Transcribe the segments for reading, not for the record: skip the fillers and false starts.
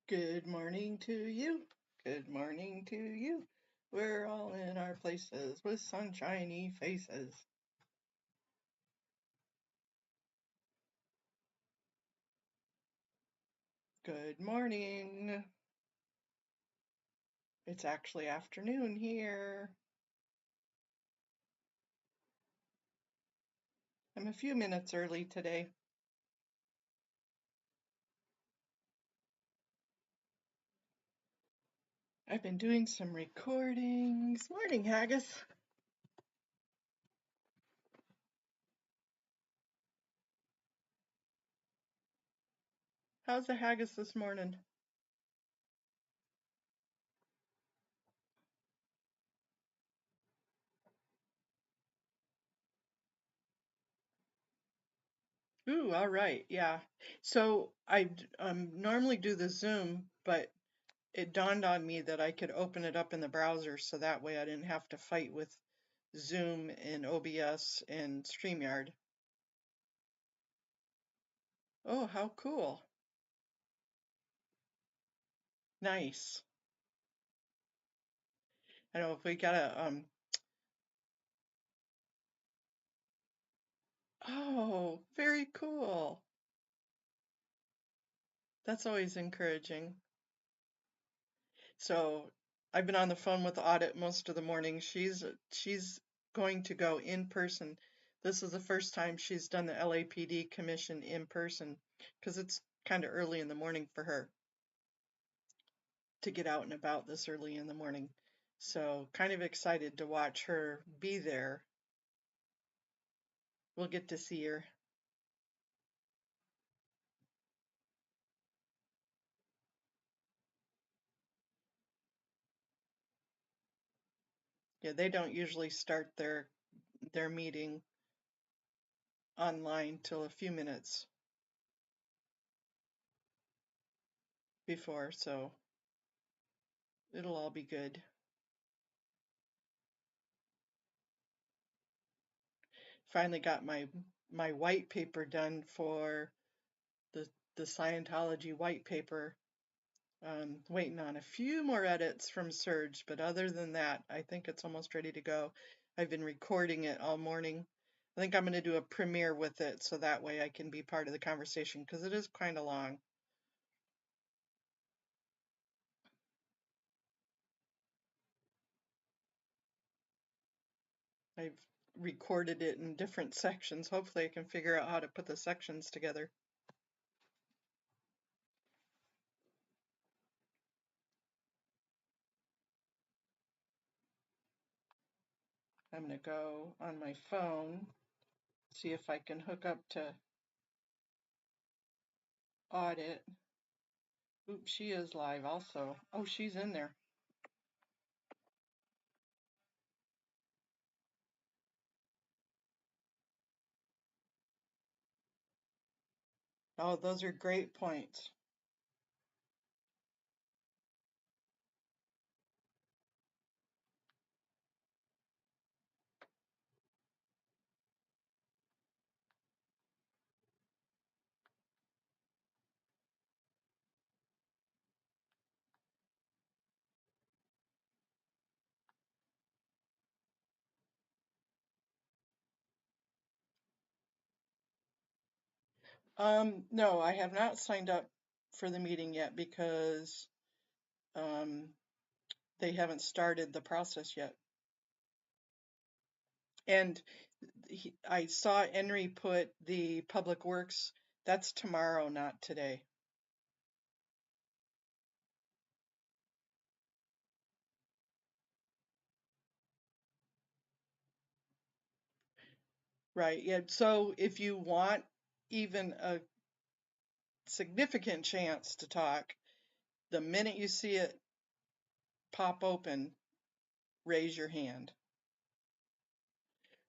Good morning to you. Good morning to you. We're all in our places with sunshiny faces. Good morning. It's actually afternoon here. I'm a few minutes early today. I've been doing some recordings. Morning, Haggis. How's the haggis this morning? Ooh, all right. Yeah. So I normally do the Zoom, but it dawned on me that I could open it up in the browser so that way I didn't have to fight with Zoom and OBS and StreamYard. Oh, how cool. Nice. I know if we gotta, oh, very cool. That's always encouraging. So I've been on the phone with Audit most of the morning. She's going to go in person. This is the first time she's done the LAPD commission in person because it's kind of early in the morning for her to get out and about this early in the morning. So kind of excited to watch her be there. We'll get to see her. Yeah, they don't usually start their meeting online till a few minutes before, so it'll all be good. Finally got my white paper done for the the Scientology white paper. Waiting on a few more edits from Serge, but other than that, I think it's almost ready to go. I've been recording it all morning. I think I'm going to do a premiere with it so that way I can be part of the conversation because it is kind of long. I've recorded it in different sections. Hopefully I can figure out how to put the sections together. I'm going to go on my phone, see if I can hook up to Audit. Oops, she is live also. Oh, she's in there. Oh, those are great points. No, I have not signed up for the meeting yet because um, they haven't started the process yet. And I saw Henry put the Public Works, that's tomorrow, not today. Right, yeah. So if you want even a significant chance to talk, the minute you see it pop open, raise your hand.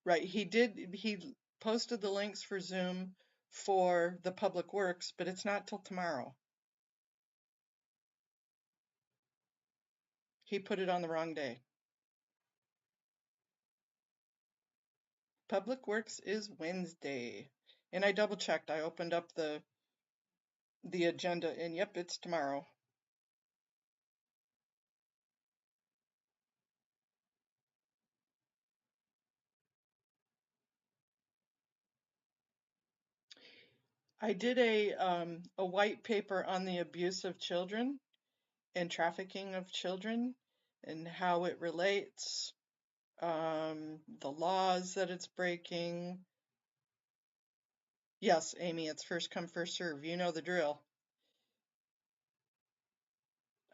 Right, he posted the links for Zoom for the Public Works, but it's not till tomorrow. He put it on the wrong day. Public Works is Wednesday. And I double checked. I opened up the agenda and yep, it's tomorrow. I did a white paper on the abuse of children and trafficking of children and how it relates, the laws that it's breaking. Yes, Amy, it's first come, first serve. You know the drill.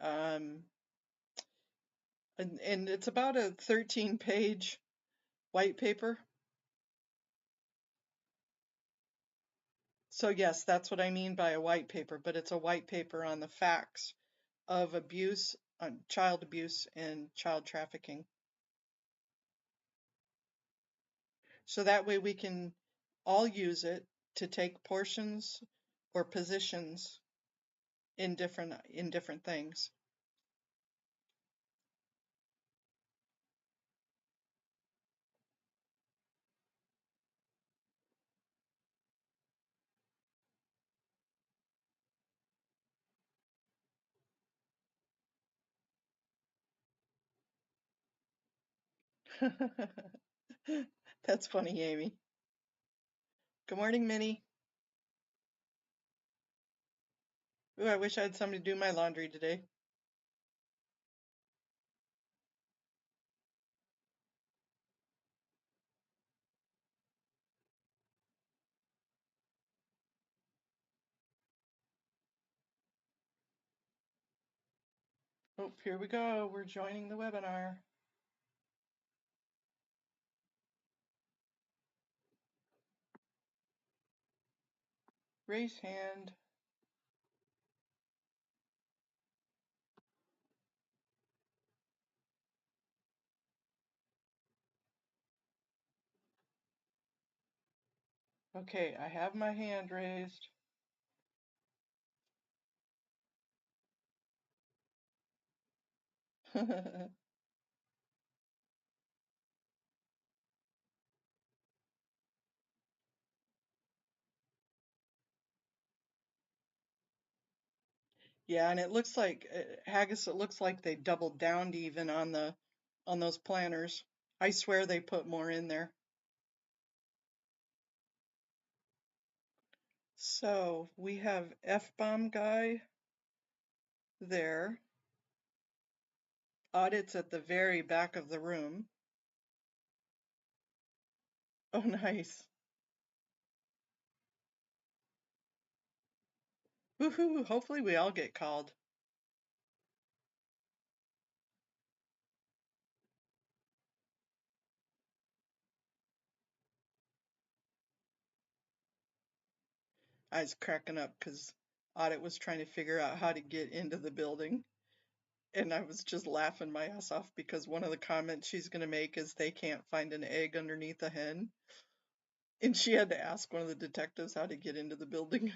Um, and it's about a 13-page white paper. So yes, that's what I mean by a white paper, but it's a white paper on the facts of abuse, on child abuse and child trafficking. So that way we can all use it to take portions or positions in different things. That's funny, Amy. Good morning, Minnie. Ooh, I wish I had somebody do my laundry today. Oh, here we go. We're joining the webinar. Raise hand. Okay, I have my hand raised. Yeah, and it looks like Haggis, it looks like they doubled down even on those planners. I swear they put more in there. So we have F-bomb guy there. Audits at the very back of the room. Oh, nice. Woohoo! Hopefully we all get called. I was cracking up because Audit was trying to figure out how to get into the building. And I was just laughing my ass off because one of the comments she's going to make is they can't find an egg underneath a hen. And she had to ask one of the detectives how to get into the building.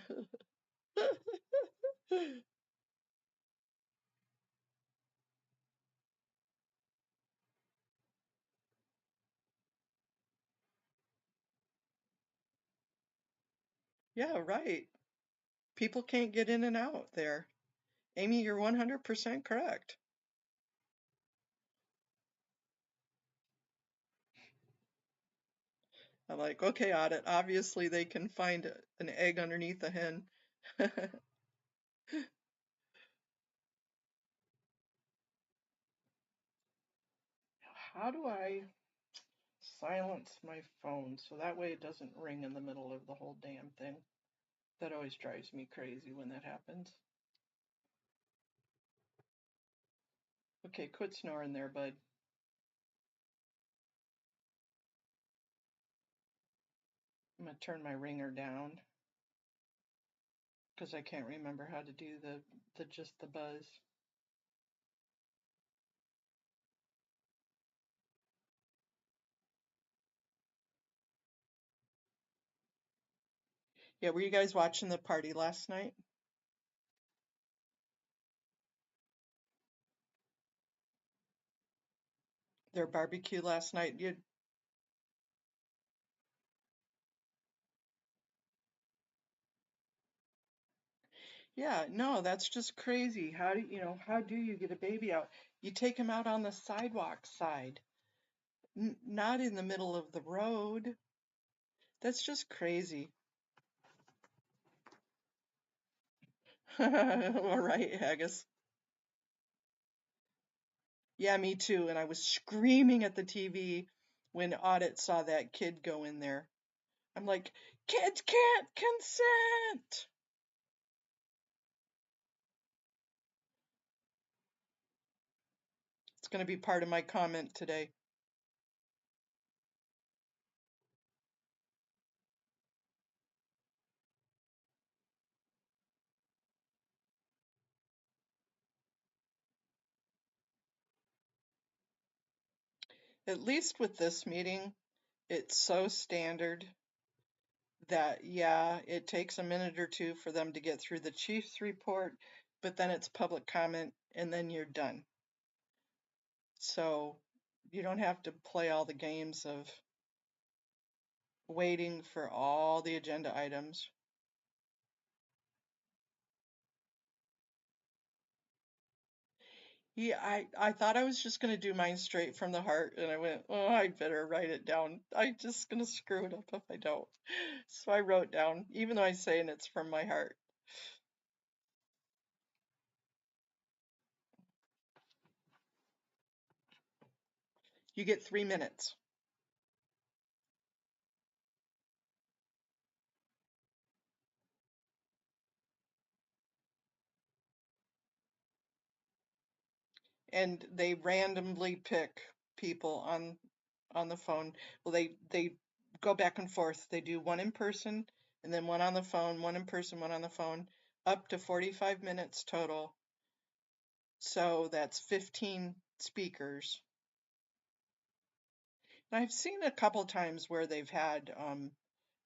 Yeah, right. People can't get in and out there. Amy, you're 100% correct. I'm like, okay, Audit, obviously they can find an egg underneath a hen. How do I silence my phone so that way it doesn't ring in the middle of the whole damn thing? That always drives me crazy when that happens. Okay, quit snoring there, bud. I'm gonna turn my ringer down because I can't remember how to do the just the buzz. Yeah, were you guys watching the party last night? Their barbecue last night? Yeah, no, that's just crazy. How do you get a baby out? You take him out on the sidewalk side, not in the middle of the road. That's just crazy. All right, Haggis. Yeah, me too. And I was screaming at the TV when Audit saw that kid go in there. I'm like, kids can't consent. It's going to be part of my comment today. At least with this meeting, it's so standard that, yeah, it takes a minute or two for them to get through the chief's report, but then it's public comment and then you're done. So you don't have to play all the games of waiting for all the agenda items. Yeah, I thought I was just going to do mine straight from the heart, and I went, oh, I better write it down. I'm just going to screw it up if I don't. So I wrote down, even though I'm saying it's from my heart. You get 3 minutes. And they randomly pick people on the phone. Well, they go back and forth. They do one in person and then one on the phone, one in person, one on the phone, up to 45 minutes total. So that's 15 speakers. And I've seen a couple times where they've had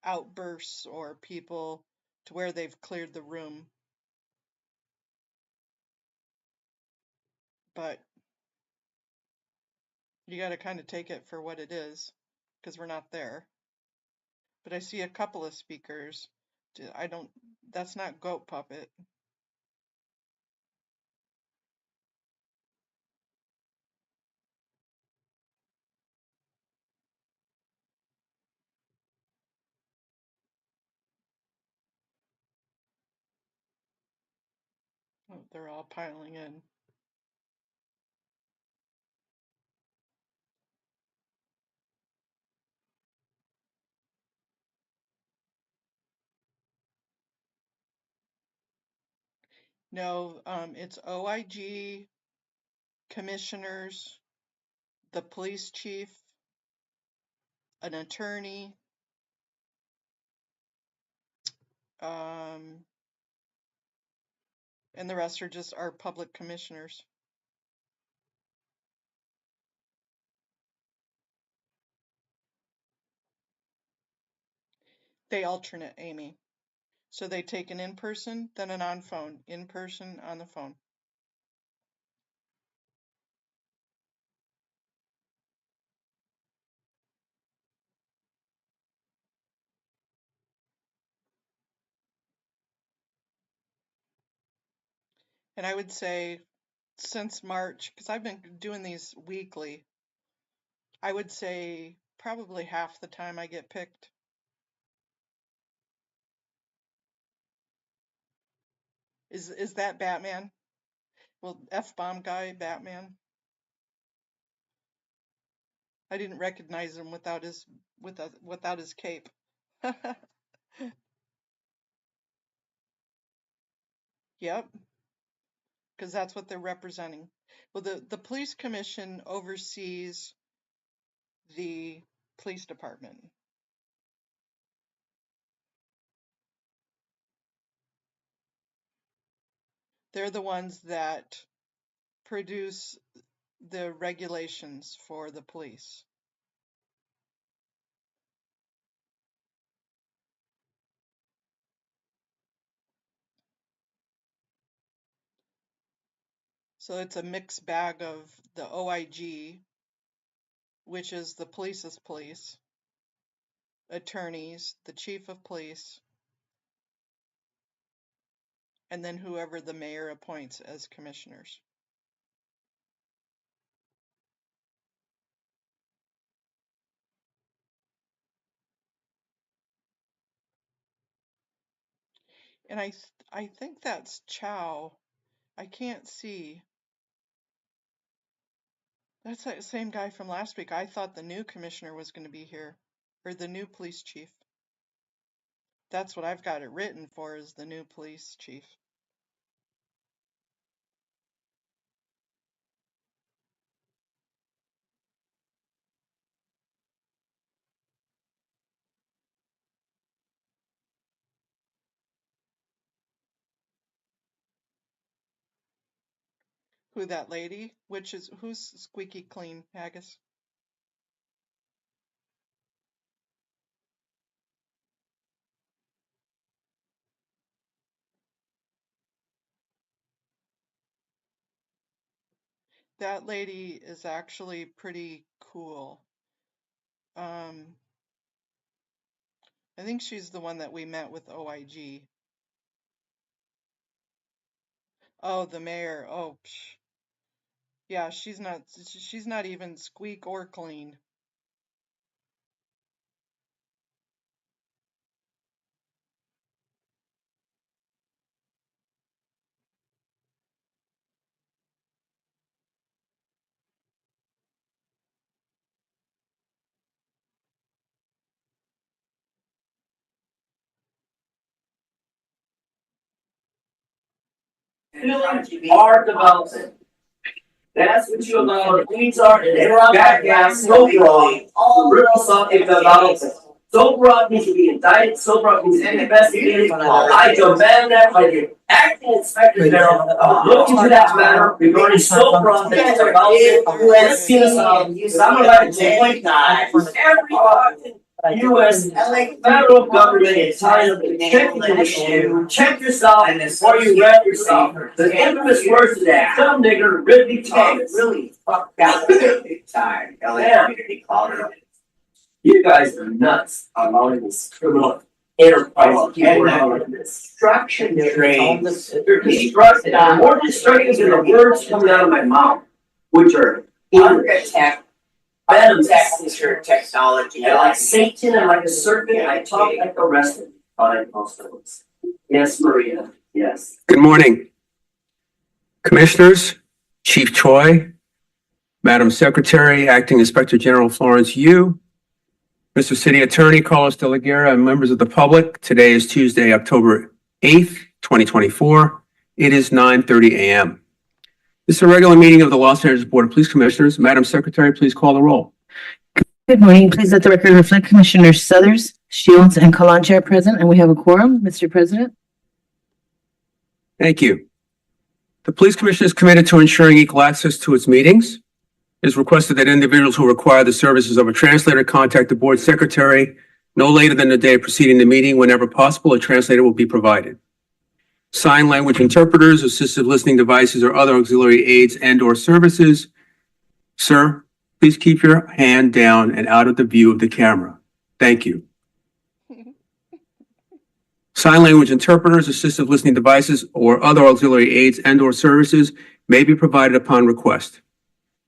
outbursts or people to where they've cleared the room, but you got to kind of take it for what it is because we're not there. But I see a couple of speakers. I don't, that's not Goat Puppet. Oh, they're all piling in. No, it's OIG, commissioners, the police chief, an attorney, um, and the rest are just our public commissioners. They alternate, Amy. So they take an in-person, then an on-phone, in-person, on the phone. And I would say since March, because I've been doing these weekly, I would say probably half the time I get picked. Is that Batman? Well, F-bomb guy, Batman. I didn't recognize him without his cape. Yep, because that's what they're representing. Well, the police commission oversees the police department. They're the ones that produce the regulations for the police. So it's a mixed bag of the OIG, which is the police's police, attorneys, the chief of police, and then whoever the mayor appoints as commissioners. And I think that's Chow. I can't see. That's that same guy from last week. I thought the new commissioner was going to be here, or the new police chief. That's what I've got it written for, is the new police chief. Who, that lady? Who's squeaky clean, Haggis? That lady is actually pretty cool. I think she's the one that we met with OIG. Oh, the mayor. Oh, psh. Yeah, she's not even squeak or clean. Our development. That's what you allow the Queens are and jackass, so wrong, real something development. So broad needs to be indicted, so broad needs to be investigated. I demand that by the acting inspector general, look into that matter regarding so broad development. Let's see this out. Someone like to point every U.S. federal government is tired of checking the issue. Check yourself before you wreck yourself. The infamous words of that dumb nigger Ridley Thomas really fucked out big time. You guys are nuts allowing this criminal enterprise destruction train. They're destructive. More destructive than the words coming out of my mouth, which are tech. Technology. I like Satan and like a serpent. I talk like the rest of you. Yes, Maria. Yes. Good morning, Commissioners, Chief Choi, Madam Secretary, Acting Inspector General Florence Yu, Mr. City Attorney Carlos De La Guerra, and members of the public. Today is Tuesday, October 8th, 2024. It is 9:30 a.m. This is a regular meeting of the Los Angeles Board of Police Commissioners. Madam Secretary, please call the roll. Good morning. Please let the record reflect Commissioners Suthers, Shields, and Kalancha are present, and we have a quorum. Mr. President. Thank you. The Police Commission is committed to ensuring equal access to its meetings. It is requested that individuals who require the services of a translator contact the Board Secretary no later than the day preceding the meeting. Whenever possible, a translator will be provided. Sign language interpreters, assistive listening devices, or other auxiliary aids and/or services. Sir, please keep your hand down and out of the view of the camera. Thank you. Sign language interpreters, assistive listening devices, or other auxiliary aids and/or services may be provided upon request.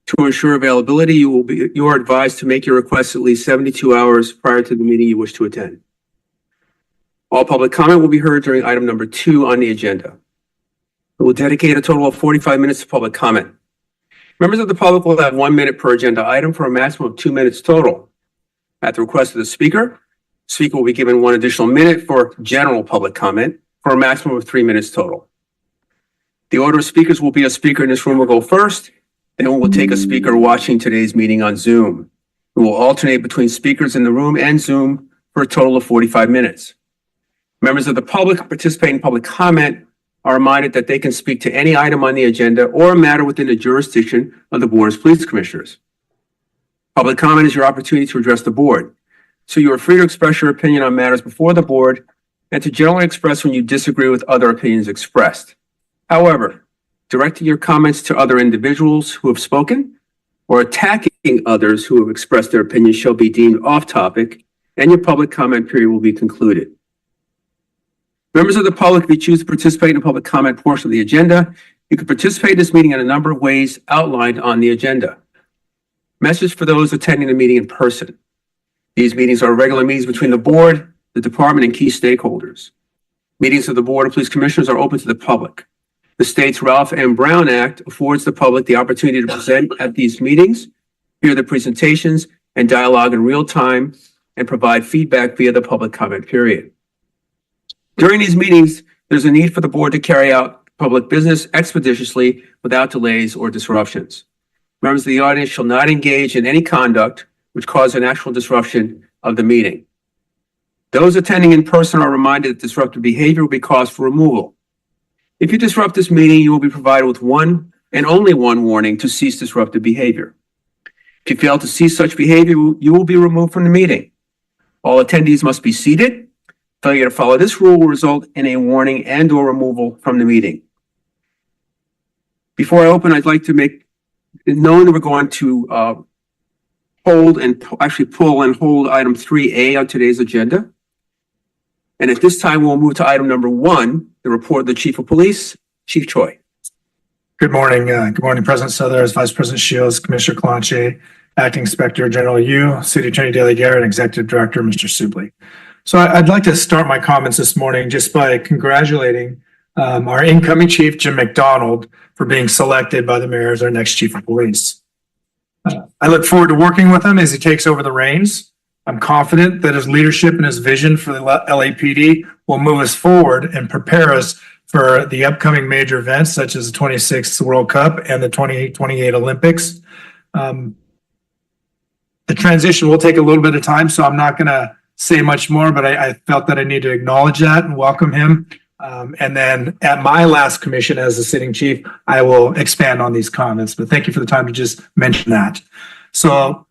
To ensure availability, you are advised to make your request at least 72 hours prior to the meeting you wish to attend. All public comment will be heard during item number 2 on the agenda. We will dedicate a total of 45 minutes to public comment. Members of the public will have 1 minute per agenda item for a maximum of 2 minutes total. At the request of the speaker will be given 1 additional minute for general public comment for a maximum of 3 minutes total. The order of speakers will be: a speaker in this room will go first, then we will take a speaker watching today's meeting on Zoom. We will alternate between speakers in the room and Zoom for a total of 45 minutes. Members of the public participating in public comment are reminded that they can speak to any item on the agenda or a matter within the jurisdiction of the Board of Police Commissioners. Public comment is your opportunity to address the board, so you are free to express your opinion on matters before the board and to generally express when you disagree with other opinions expressed. However, directing your comments to other individuals who have spoken or attacking others who have expressed their opinions shall be deemed off topic, and your public comment period will be concluded. Members of the public, if you choose to participate in the public comment portion of the agenda, you can participate in this meeting in a number of ways outlined on the agenda. Message for those attending the meeting in person. These meetings are regular meetings between the board, the department, and key stakeholders. Meetings of the Board of Police Commissioners are open to the public. The state's Ralph M. Brown Act affords the public the opportunity to present at these meetings, hear the presentations, and dialogue in real time, and provide feedback via the public comment period. During these meetings, there's a need for the board to carry out public business expeditiously without delays or disruptions. Members of the audience shall not engage in any conduct which cause an actual disruption of the meeting. Those attending in person are reminded that disruptive behavior will be cause for removal. If you disrupt this meeting, you will be provided with one and only one warning to cease disruptive behavior. If you fail to cease such behavior, you will be removed from the meeting. All attendees must be seated. Failure to follow this rule will result in a warning and/or removal from the meeting. Before I open, I'd like to make known that we're going to pull and hold item 3A on today's agenda. And at this time, we'll move to item number 1, the report of the Chief of Police, Chief Choi. Good morning. Good morning, President Southers, Vice President Shields, Commissioner Calanche, Acting Inspector General Yu, City Attorney Daley Garrett, and Executive Director Mr. Subley. So I'd like to start my comments this morning just by congratulating our incoming Chief, Jim McDonald, for being selected by the mayor as our next Chief of Police. I look forward to working with him as he takes over the reins. I'm confident that his leadership and his vision for the LAPD will move us forward and prepare us for the upcoming major events such as the 26th World Cup and the 2028 Olympics. The transition will take a little bit of time, so I'm not going to say much more, but I felt that I need to acknowledge that and welcome him. And then at my last commission as the sitting chief, I will expand on these comments, but thank you for the time to just mention that. So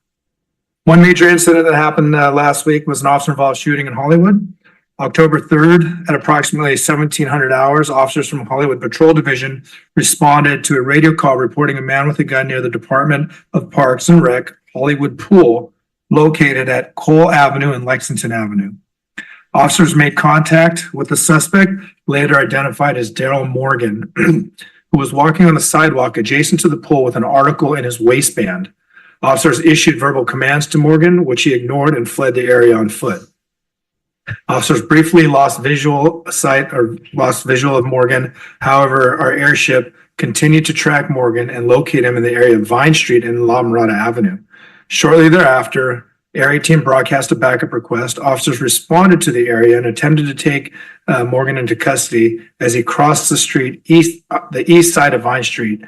one major incident that happened last week was an officer-involved shooting in Hollywood. October 3rd, at approximately 1700 hours, officers from Hollywood Patrol Division responded to a radio call reporting a man with a gun near the Department of Parks and Rec Hollywood Pool, located at Cole Avenue and Lexington Avenue. Officers made contact with the suspect, later identified as Daryl Morgan, who was walking on the sidewalk adjacent to the pool with an article in his waistband. Officers issued verbal commands to Morgan, which he ignored and fled the area on foot. Officers briefly lost visual of Morgan. However, our airship continued to track Morgan and locate him in the area of Vine Street and La Mirada Avenue. Shortly thereafter, area team broadcast a backup request. Officers responded to the area and attempted to take Morgan into custody as he crossed the east side of Vine Street.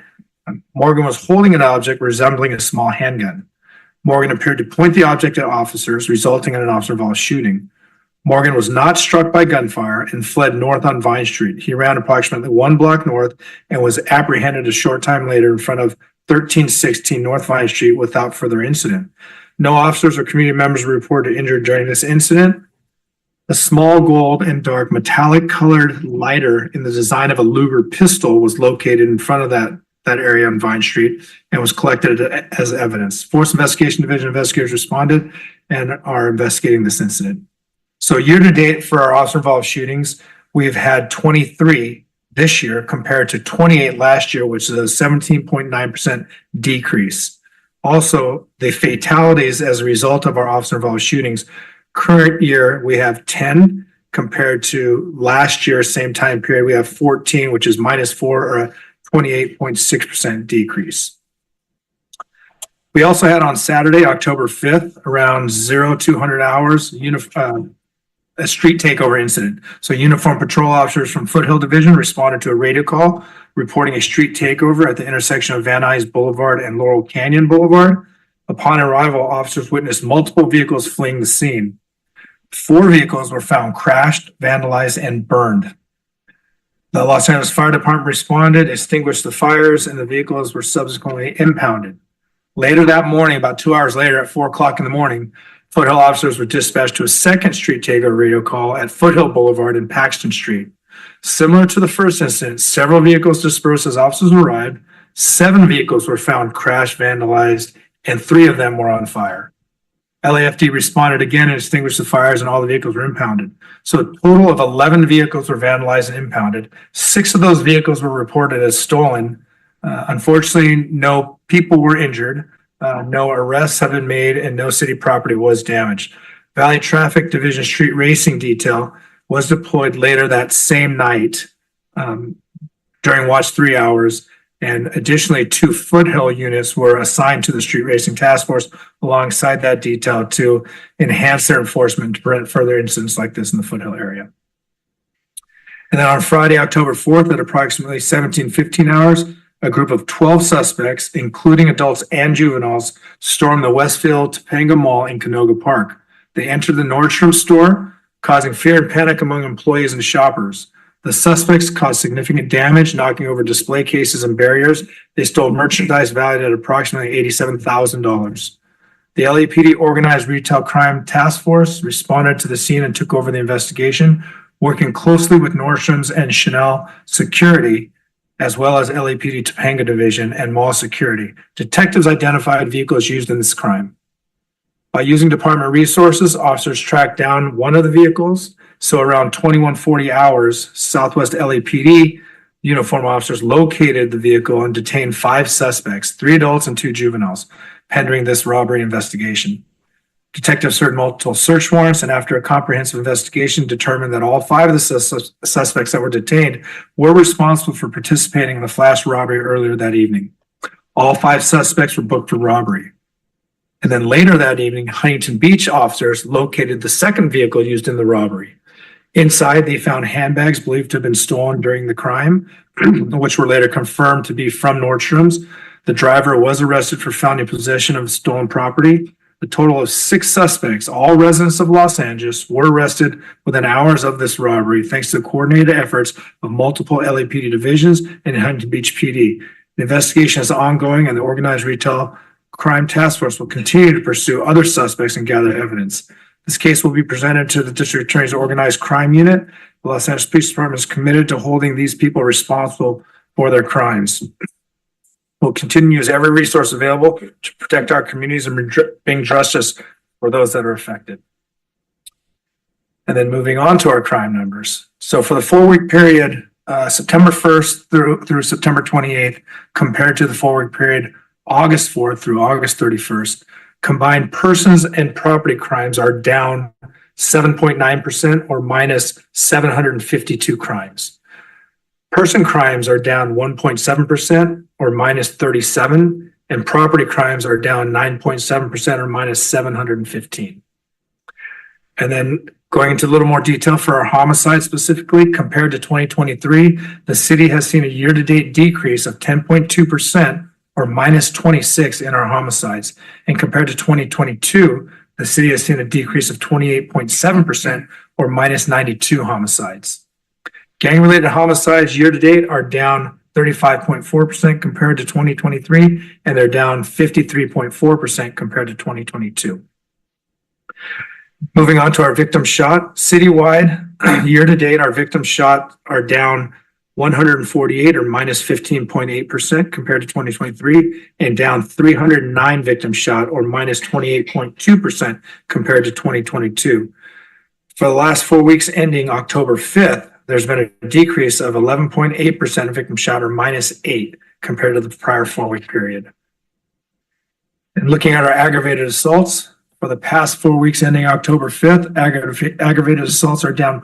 Morgan was holding an object resembling a small handgun. Morgan appeared to point the object at officers, resulting in an officer-involved shooting. Morgan was not struck by gunfire and fled north on Vine Street. He ran approximately 1 block north and was apprehended a short time later in front of 1316 North Vine Street without further incident. No officers or community members were reported injured during this incident. A small gold and dark metallic colored lighter in the design of a Luger pistol was located in front of that area on Vine Street and was collected as evidence. Force Investigation Division investigators responded and are investigating this incident. So year to date for our officer-involved shootings, we've had 23 this year compared to 28 last year, which is a 17.9% decrease. Also, the fatalities as a result of our officer-involved shootings, current year we have 10 compared to last year, same time period, we have 14, which is -4 or a 28.6% decrease. We also had on Saturday, October 5th, around 0200 hours, a street takeover incident. So uniformed patrol officers from Foothill Division responded to a radio call reporting a street takeover at the intersection of Van Nuys Boulevard and Laurel Canyon Boulevard. Upon arrival, officers witnessed multiple vehicles fleeing the scene. 4 vehicles were found crashed, vandalized, and burned. The Los Angeles Fire Department responded, extinguished the fires, and the vehicles were subsequently impounded. Later that morning, about 2 hours later at 4 o'clock in the morning, Foothill officers were dispatched to a second street takeover radio call at Foothill Boulevard and Paxton Street. Similar to the first incident, several vehicles dispersed as officers arrived. 7 vehicles were found crashed, vandalized, and 3 of them were on fire. LAFD responded again and extinguished the fires, and all the vehicles were impounded. So a total of 11 vehicles were vandalized and impounded. 6 of those vehicles were reported as stolen. Unfortunately, no people were injured. No arrests have been made, and no city property was damaged. Valley Traffic Division Street Racing Detail was deployed later that same night during watch 3 hours. And additionally, 2 foothill units were assigned to the street racing task force alongside that detail to enhance their enforcement to prevent further incidents like this in the foothill area. And then on Friday, October 4th at approximately 17:15 hours, a group of 12 suspects, including adults and juveniles, stormed the Westfield Topanga Mall in Canoga Park. They entered the Nordstrom store, causing fear and panic among employees and shoppers. The suspects caused significant damage, knocking over display cases and barriers. They stole merchandise valued at approximately $87,000. The LAPD Organized Retail Crime Task Force responded to the scene and took over the investigation, working closely with Nordstrom's and Chanel Security, as well as LAPD Topanga Division and Mall Security. Detectives identified vehicles used in this crime. By using department resources, officers tracked down one of the vehicles. So around 21:40 hours, Southwest LAPD uniform officers located the vehicle and detained 5 suspects, 3 adults and 2 juveniles, pending this robbery investigation. Detectives served multiple search warrants and after a comprehensive investigation determined that all 5 of the suspects that were detained were responsible for participating in the flash robbery earlier that evening. All 5 suspects were booked for robbery. And then later that evening, Huntington Beach officers located the second vehicle used in the robbery. Inside, they found handbags believed to have been stolen during the crime, which were later confirmed to be from Nordstrom's. The driver was arrested for felony possession of stolen property. A total of 6 suspects, all residents of Los Angeles, were arrested within hours of this robbery, thanks to the coordinated efforts of multiple LAPD divisions and Huntington Beach PD. The investigation is ongoing, and the Organized Retail Crime Task Force will continue to pursue other suspects and gather evidence. This case will be presented to the District Attorney's Organized Crime Unit. The Los Angeles Police Department is committed to holding these people responsible for their crimes. We'll continue to use every resource available to protect our communities and bring justice for those that are affected. And then moving on to our crime numbers. So for the 4-week period, September 1st through September 28th, compared to the 4-week period, August 4th through August 31st, combined persons and property crimes are down 7.9% or minus 752 crimes. Person crimes are down 1.7% or minus 37, and property crimes are down 9.7% or minus 715. And then going into a little more detail for our homicide specifically, compared to 2023, the city has seen a year-to-date decrease of 10.2% or minus 26 in our homicides. And compared to 2022, the city has seen a decrease of 28.7% or minus 92 homicides. Gang-related homicides year-to-date are down 35.4% compared to 2023, and they're down 53.4% compared to 2022. Moving on to our victim shot, citywide, year-to-date, our victim shot are down 148 or minus 15.8% compared to 2023, and down 309 victims shot or minus 28.2% compared to 2022. For the last 4 weeks ending October 5th, there's been a decrease of 11.8% victim shot or minus 8 compared to the prior 4-week period. And looking at our aggravated assaults, for the past 4 weeks ending October 5th, aggravated assaults are down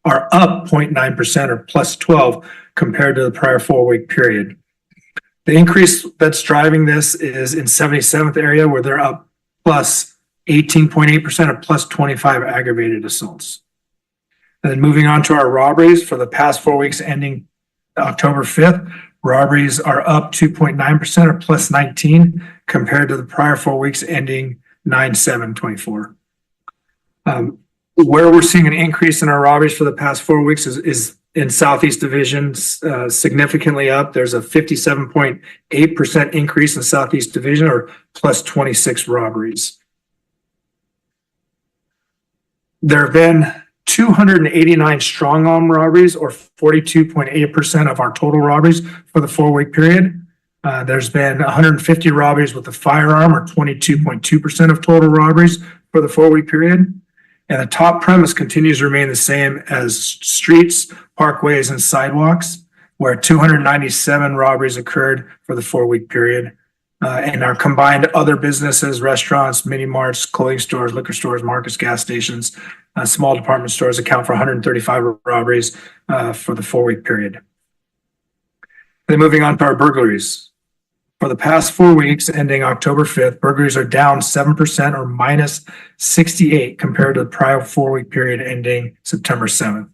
are up 0.9% or plus 12 compared to the prior 4-week period. The increase that's driving this is in 77th area where they're up plus 18.8% or plus 25 aggravated assaults. And then moving on to our robberies for the past 4 weeks ending October 5th, robberies are up 2.9% or plus 19 compared to the prior 4 weeks ending 9/7/24. Where we're seeing an increase in our robberies for the past 4 weeks is in Southeast Division, significantly up. There's a 57.8% increase in Southeast Division or plus 26 robberies. There have been 289 strong arm robberies or 42.8% of our total robberies for the 4-week period. There's been 150 robberies with a firearm or 22.2% of total robberies for the 4-week period. And the top premise continues to remain the same as streets, parkways, and sidewalks, where 297 robberies occurred for the 4-week period. And our combined other businesses, restaurants, mini marts, clothing stores, liquor stores, markets, gas stations, Small department stores account for 135 robberies for the 4-week period. Then moving on to our burglaries. For the past 4 weeks ending October 5th, burglaries are down 7% or minus 68 compared to the prior 4-week period ending September 7th.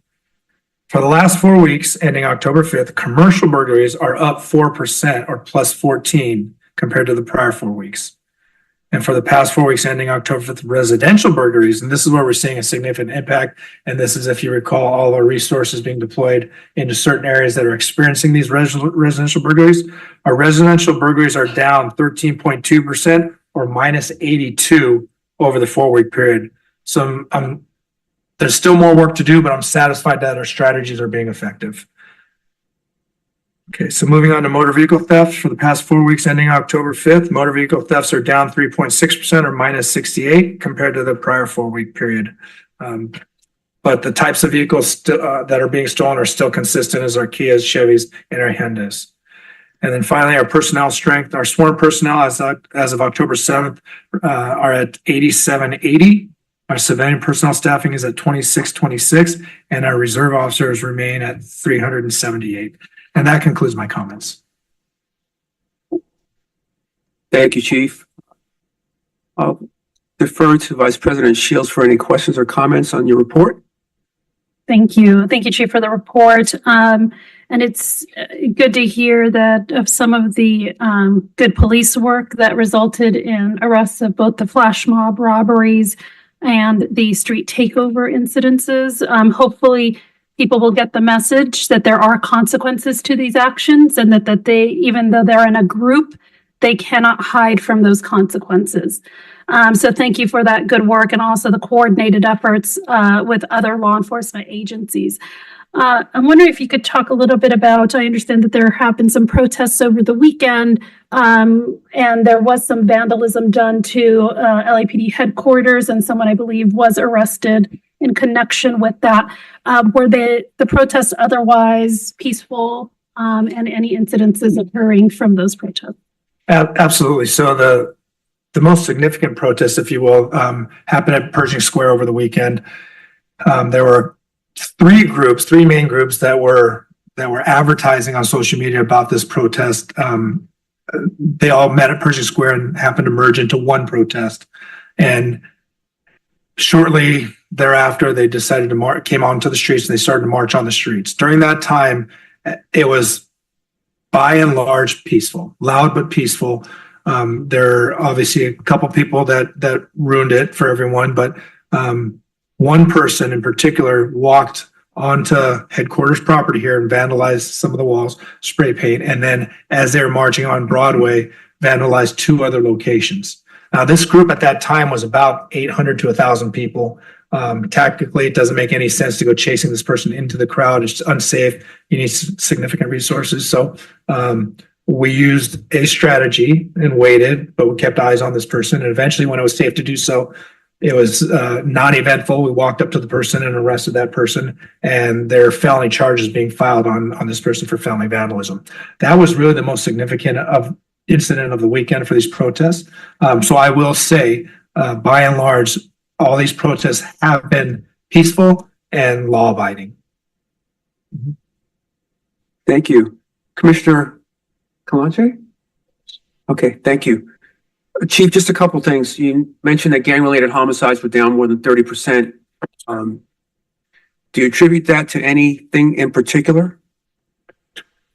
For the last 4 weeks ending October 5th, commercial burglaries are up 4% or plus 14 compared to the prior 4 weeks. And for the past 4 weeks ending October 5th, residential burglaries, and this is where we're seeing a significant impact. And this is, if you recall, all our resources being deployed into certain areas that are experiencing these residential burglaries. Our residential burglaries are down 13.2% or minus 82 over the 4-week period. So there's still more work to do, but I'm satisfied that our strategies are being effective. Okay, so moving on to motor vehicle theft. For the past 4 weeks ending October 5th, motor vehicle thefts are down 3.6% or minus 68 compared to the prior 4-week period. But the types of vehicles that are being stolen are still consistent as our Kias, Chevys, and our Hyundais. And then finally, our personnel strength. Our sworn personnel as of October 7th are at 8780. Our civilian personnel staffing is at 2626, and our reserve officers remain at 378. And that concludes my comments. Thank you, Chief. I'll defer to Vice President Shields for any questions or comments on your report. Thank you. Thank you, Chief, for the report. And it's good to hear that of some of the good police work that resulted in arrests of both the flash mob robberies and the street takeover incidences. Hopefully, people will get the message that there are consequences to these actions and that they, even though they're in a group, they cannot hide from those consequences. So thank you for that good work and also the coordinated efforts with other law enforcement agencies. I'm wondering if you could talk a little bit about, I understand that there have been some protests over the weekend, and there was some vandalism done to LAPD headquarters, and someone I believe was arrested in connection with that. Were the protests otherwise peaceful, and any incidences occurring from those protests? Absolutely. So the most significant protest, if you will, happened at Pershing Square over the weekend. There were three main groups that were advertising on social media about this protest. They all met at Pershing Square and happened to merge into one protest. And shortly thereafter, they decided to came onto the streets and they started to march on the streets. During that time, it was by and large peaceful, loud but peaceful. There are obviously a couple people that ruined it for everyone, but one person in particular walked onto headquarters property here and vandalized some of the walls, spray paint, and then as they were marching on Broadway, vandalized 2 other locations. Now, this group at that time was about 800 to 1,000 people. Tactically, it doesn't make any sense to go chasing this person into the crowd. It's unsafe. You need significant resources. So we used a strategy and waited, but we kept eyes on this person. And eventually, when it was safe to do so, it was non-eventful. We walked up to the person and arrested that person, and there are felony charges being filed on this person for felony vandalism. That was really the most significant incident of the weekend for these protests. So I will say, by and large, all these protests have been peaceful and law-abiding. Thank you. Commissioner Kalanche? Okay, thank you. Chief, just a couple things. You mentioned that gang-related homicides were down more than 30%. Do you attribute that to anything in particular?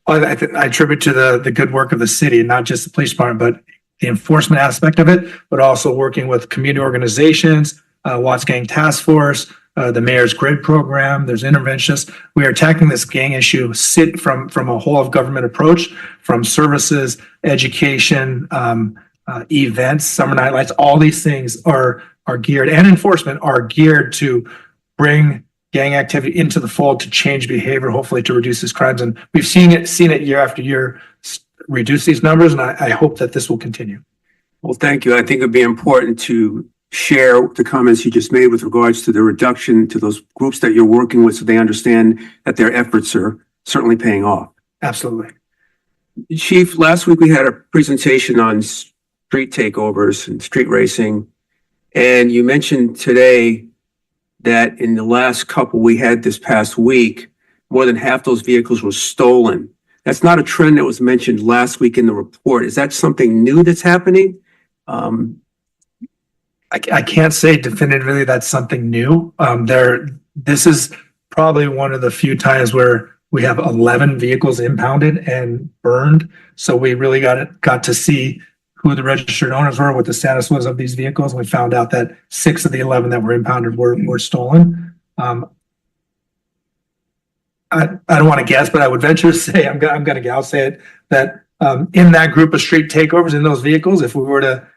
Well, I attribute to the good work of the city, not just the police department, but the enforcement aspect of it, but also working with community organizations, Watts Gang Task Force, the Mayor's Grid Program. There's interventionists. We are attacking this gang issue from a whole of government approach, from services, education, events, summer night lights. All these things are geared, and enforcement are geared to bring gang activity into the fold to change behavior, hopefully to reduce these crimes. And we've seen it year after year reduce these numbers, and I hope that this will continue. Well, thank you. I think it'd be important to share the comments you just made with regards to the reduction to those groups that you're working with so they understand that their efforts are certainly paying off. Absolutely. Chief, last week we had a presentation on street takeovers and street racing, and you mentioned today that in the last couple we had this past week, more than half those vehicles were stolen. That's not a trend that was mentioned last week in the report. Is that something new that's happening? I can't say definitively that's something new. This is probably one of the few times where we have 11 vehicles impounded and burned. So we really got to see who the registered owners were, what the status was of these vehicles. We found out that 6 of the 11 that were impounded were stolen. I don't want to guess, but I would venture to say, I'll say it, that in that group of street takeovers in those vehicles, if we were to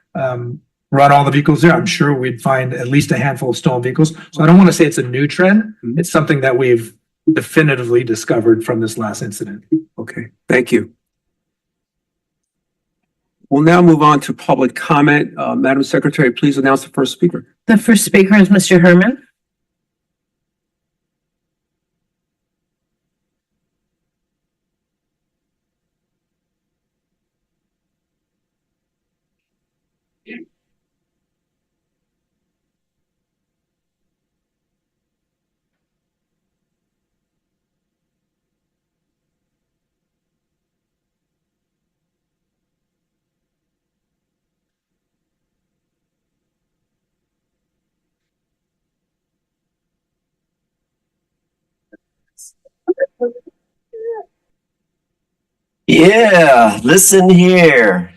run all the vehicles there, I'm sure we'd find at least a handful of stolen vehicles. So I don't want to say it's a new trend. It's something that we've definitively discovered from this last incident. Okay, thank you. We'll now move on to public comment. Madam Secretary, please announce the first speaker. The first speaker is Mr. Herman. Yeah, listen here.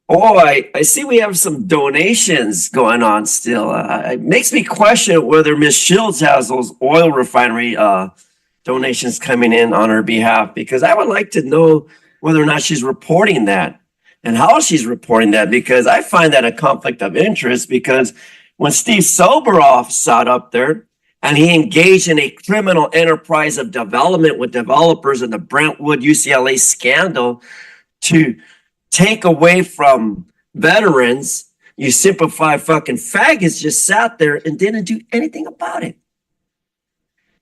Oh, I see we have some donations going on still. It makes me question whether Miss Shields has those oil refinery donations coming in on her behalf, because I would like to know whether or not she's reporting that and how she's reporting that, because I find that a conflict of interest. Because when Steve Soberoff sat up there and he engaged in a criminal enterprise of development with developers in the Brentwood UCLA scandal to take away from veterans, you simplify fucking faggots just sat there and didn't do anything about it.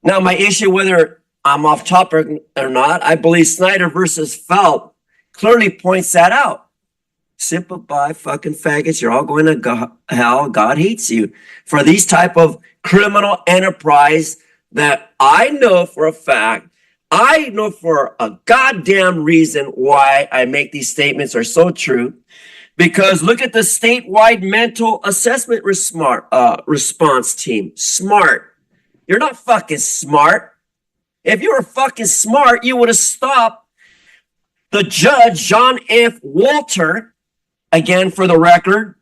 Now, my issue, whether I'm off topic or not, I believe Snyder versus Felt clearly points that out. Simplify fucking faggots. You're all going to hell. God hates you for these type of criminal enterprise that I know for a fact. I know for a goddamn reason why I make these statements are so true. Because look at the statewide mental assessment response team. SMART. You're not fucking smart. If you were fucking smart, you would have stopped the judge, John F. Walter, again for the record,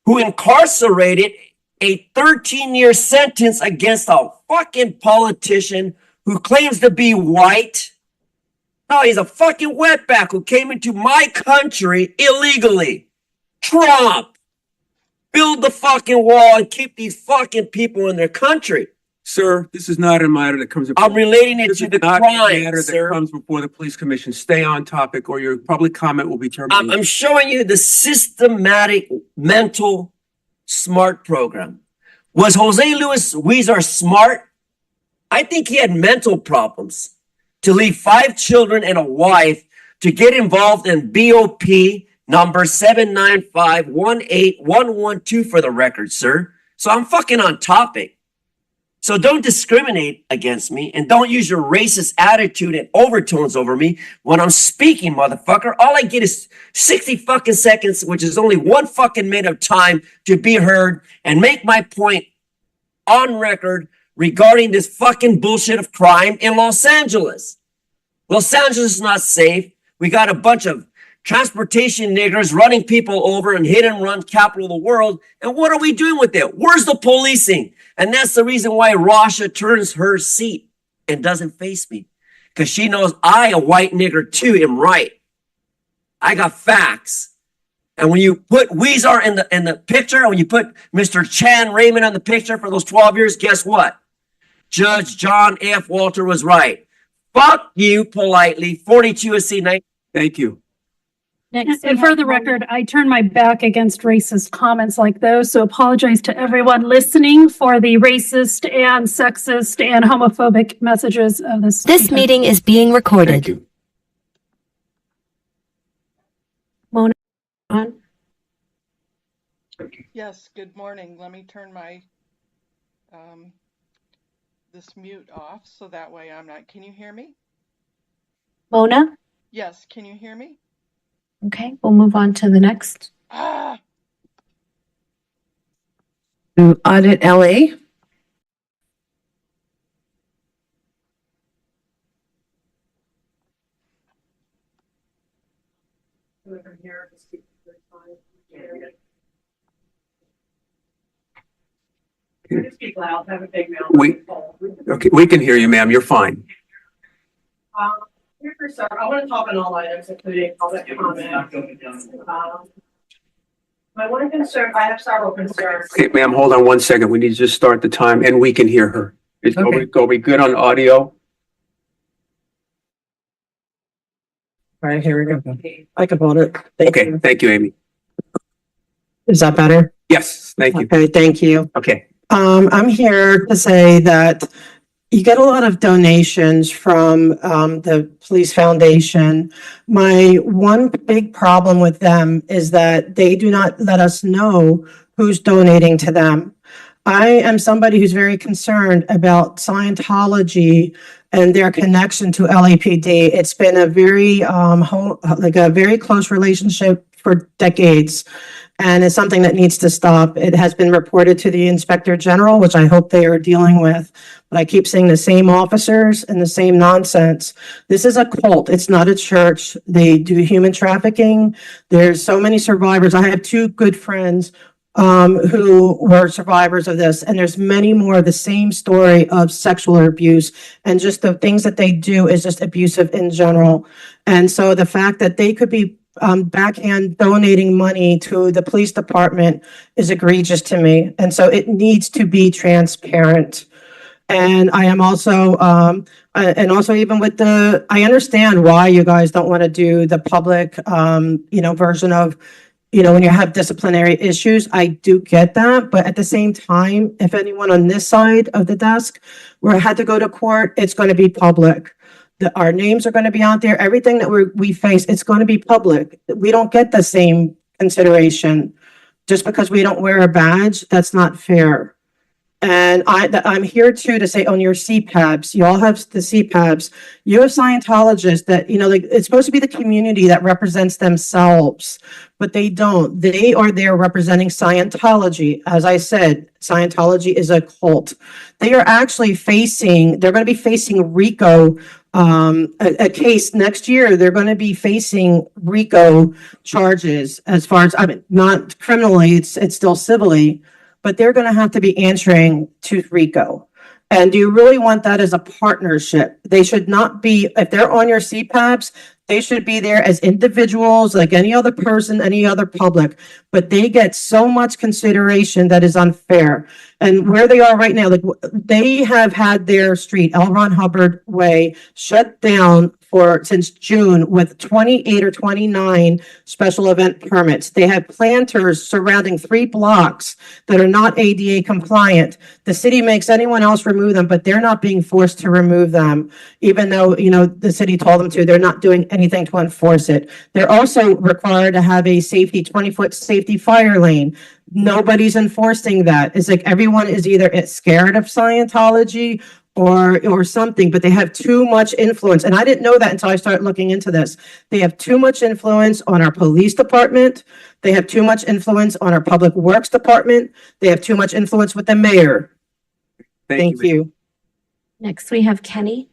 who incarcerated a 13-year sentence against a fucking politician who claims to be white. No, he's a fucking wetback who came into my country illegally. Trump, build the fucking wall and keep these fucking people in their country. Sir, this is not a matter that comes. I'm relating it to the crime, matter sir. that comes before the police commission. Stay on topic, or your public comment will be terminated. I'm showing you the systematic mental SMART program. Was Jose Luis Huizar smart? I think he had mental problems to leave 5 children and a wife to get involved in BOP number 795-18112 for the record, sir. So I'm fucking on topic. So don't discriminate against me and don't use your racist attitude and overtones over me when I'm speaking, motherfucker. All I get is 60 fucking seconds, which is only 1 fucking minute of time to be heard and make my point on record regarding this fucking bullshit of crime in Los Angeles. Los Angeles is not safe. We got a bunch of transportation niggers running people over and hit and run capital of the world. And what are we doing with it? Where's the policing? And that's the reason why Rasha turns her seat and doesn't face me. Because she knows I, a white nigger too, am right. I got facts. And when you put Huizar in the picture, and when you put Mr. Chan Raymond in the picture for those 12 years, guess what? Judge John F. Walter was right. Fuck you politely. 42 USC 19. Thank you. And for the record, I turn my back against racist comments like those, so apologize to everyone listening for the racist and sexist and homophobic messages of this. This meeting is being recorded. Thank you. Mona, on. Yes, good morning. Let me turn my um, this mute off so that way I'm not. Can you hear me? Mona? Yes, can you hear me? Okay, we'll move on to the next. Ah, Audit LA. Speak loud, have a big mouth. Okay, we can hear you, ma'am. You're fine. So I want to talk on all items, including public comment. My one concern, I have several concerns. Okay, ma'am, hold on one second. We need to just start the time and we can hear her. Are we good on audio? All right, here we go. I can hold it. Okay, thank you, Amy. Is that better? Yes, thank you. Okay, thank you. Okay. I'm here to say that you get a lot of donations from the Police Foundation. My one big problem with them is that they do not let us know who's donating to them. I am somebody who's very concerned about Scientology and their connection to LAPD. It's been a very a very close relationship for decades. And it's something that needs to stop. It has been reported to the Inspector General, which I hope they are dealing with. But I keep seeing the same officers and the same nonsense. This is a cult. It's not a church. They do human trafficking. There's so many survivors. I have two good friends who were survivors of this, and there's many more, the same story of sexual abuse, and just the things that they do is just abusive in general. And so the fact that they could be backhand donating money to the police department is egregious to me. And so it needs to be transparent. And I am also, and also even with I understand why you guys don't want to do the public, version of, when you have disciplinary issues. I do get that. But at the same time, if anyone on this side of the desk where I had to go to court, it's going to be public. Our names are going to be out there. Everything that we face, it's going to be public. We don't get the same consideration just because we don't wear a badge. That's not fair. And I'm here too to say on your CPABs, you all have the CPABs. You have Scientologists that, it's supposed to be the community that represents themselves, but they don't. They are there representing Scientology. As I said, Scientology is a cult. They are actually they're going to be facing RICO, a case next year. They're going to be facing RICO charges as far as, not criminally, it's still civilly, but they're going to have to be answering to RICO. And do you really want that as a partnership? They should not be, if they're on your CPABs, they should be there as individuals, like any other person, any other public, but they get so much consideration that is unfair. And where they are right now, they have had their street, L. Ron Hubbard Way, shut down since June with 28 or 29 special event permits. They have planters surrounding 3 blocks that are not ADA compliant. The city makes anyone else remove them, but they're not being forced to remove them, even though, the city told them to. They're not doing anything to enforce it. They're also required to have a 20-foot safety fire lane. Nobody's enforcing that. It's like everyone is either scared of Scientology or something, but they have too much influence. And I didn't know that until I started looking into this. They have too much influence on our police department. They have too much influence on our public works department. They have too much influence with the mayor. Thank you. Next, we have Kenny.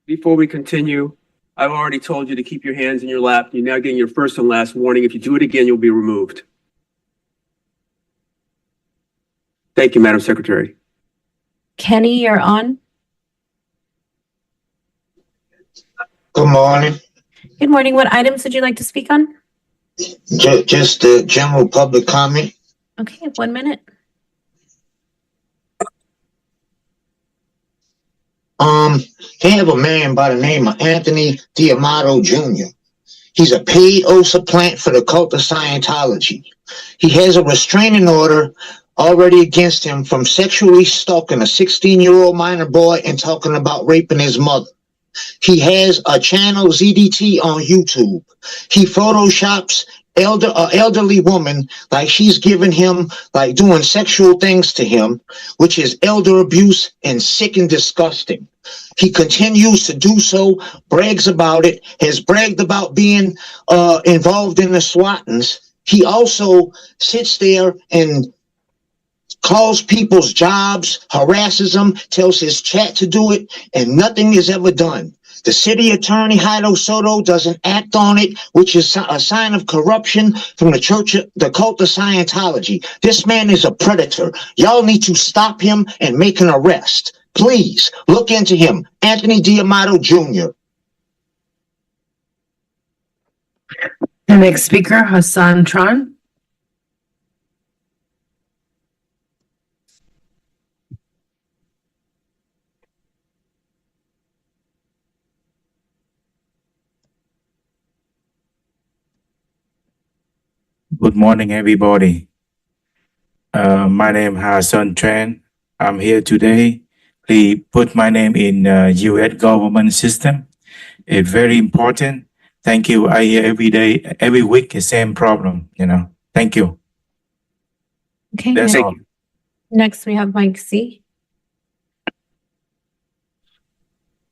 Before we continue, I've already told you to keep your hands in your lap. You're now getting your first and last warning. If you do it again, you'll be removed. Thank you, Madam Secretary. Kenny, you're on. Good morning. Good morning. What items would you like to speak on? Just the general public comment. Okay, 1 minute. They have a man by the name of Anthony Diamato Jr. He's a paid supplant for the cult of Scientology. He has a restraining order already against him from sexually stalking a 16-year-old minor boy and talking about raping his mother. He has a channel, ZDT, on YouTube. He photoshops elderly woman, like she's giving him, like doing sexual things to him, which is elder abuse and sick and disgusting. He continues to do so, brags about it, has bragged about being involved in the SWATs. He also sits there and calls people's jobs, harasses them, tells his chat to do it, and nothing is ever done. The city attorney, Jairo Soto, doesn't act on it, which is a sign of corruption from the church, the cult of Scientology. This man is a predator. Y'all need to stop him and make an arrest. Please look into him. Anthony D'Amato Jr. The next speaker, Hassan Tran. Good morning, everybody. My name is Hassan Tran. I'm here today. Please put my name in U.S. government system. It's very important. Thank you. I hear every day, every week, the same problem, Thank you. Okay, That's next, all. next we have Mike C.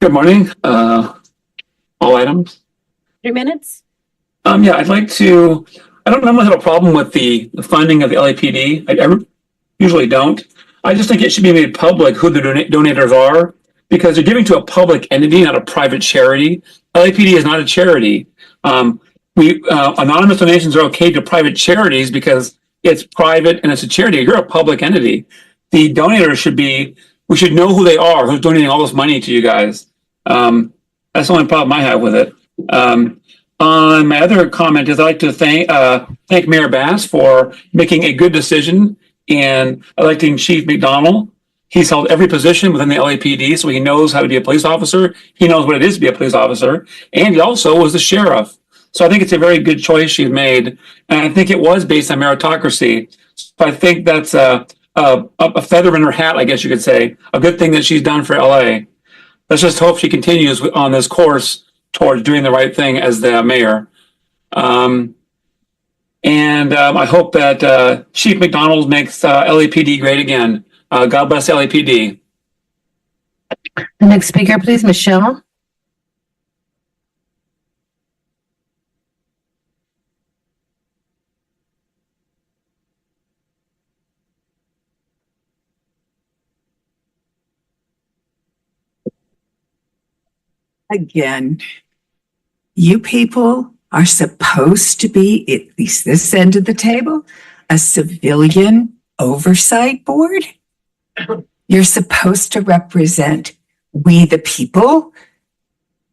Good morning. All items. 3 minutes. Yeah, I don't normally have a problem with the funding of the LAPD. I usually don't. I just think it should be made public who the donators are, because they're giving to a public entity, not a private charity. LAPD is not a charity. Anonymous donations are okay to private charities because it's private and it's a charity. You're a public entity. The donators we should know who they are, who's donating all this money to you guys. That's the only problem I have with it. My other comment is I'd like to thank Mayor Bass for making a good decision in electing Chief McDonald. He's held every position within the LAPD, so he knows how to be a police officer. He knows what it is to be a police officer. And he also was the sheriff. So I think it's a very good choice she's made. And I think it was based on meritocracy. So I think that's a feather in her hat, I guess you could say, a good thing that she's done for LA. Let's just hope she continues on this course towards doing the right thing as the mayor. I hope that Chief McDonald makes LAPD great again. God bless LAPD. The next speaker, please, Michelle. Again, you people are supposed to be, at least this end of the table, a civilian oversight board. You're supposed to represent we the people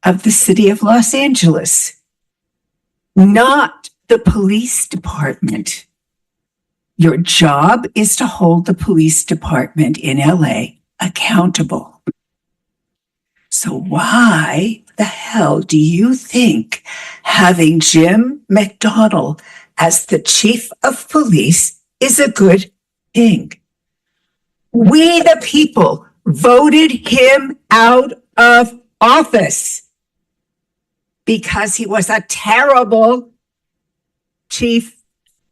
of the city of Los Angeles, not the police department. Your job is to hold the police department in LA accountable. So why the hell do you think having Jim McDonald as the chief of police is a good thing? We, the people, voted him out of office because he was a terrible chief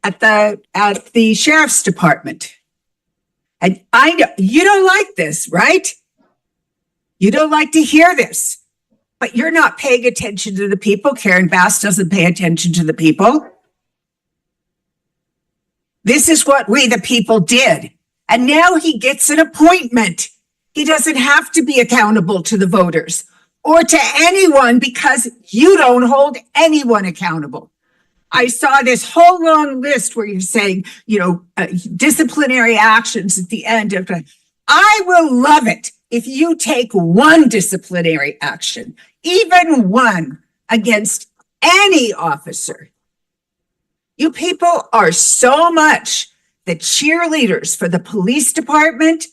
at the sheriff's department. And I know you don't like this, right? You don't like to hear this, but you're not paying attention to the people. Karen Bass doesn't pay attention to the people. This is what we, the people, did. And now he gets an appointment. He doesn't have to be accountable to the voters or to anyone because you don't hold anyone accountable. I saw this whole long list where you're saying, disciplinary actions at the end of it. I will love it if you take one disciplinary action, even one, against any officer. You people are so much the cheerleaders for the police department.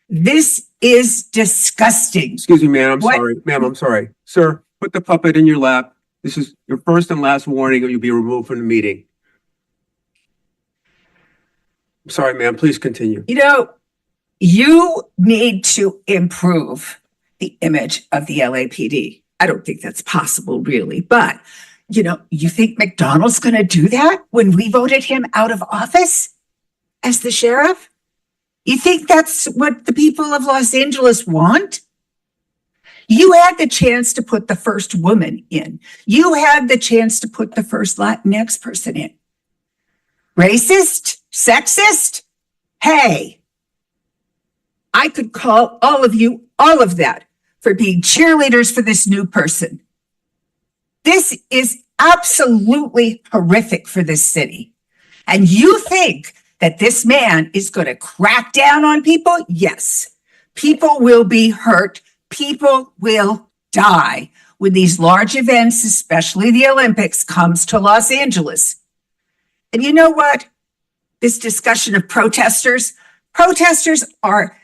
This is disgusting. Excuse me, ma'am, I'm sorry. Ma'am, I'm sorry. Sir, put the puppet in your lap. This is your first and last warning, or you'll be removed from the meeting. I'm sorry, ma'am. Please continue. You need to improve the image of the LAPD. I don't think that's possible, really, but You think McDonald's going to do that when we voted him out of office as the sheriff? You think that's what the people of Los Angeles want? You had the chance to put the first woman in. You had the chance to put the first Latinx person in. Racist? Sexist? Hey, I could call all of you all of that for being cheerleaders for this new person. This is absolutely horrific for this city. And you think that this man is going to crack down on people? Yes. People will be hurt. People will die when these large events, especially the Olympics, comes to Los Angeles. And you know what? This discussion of protesters are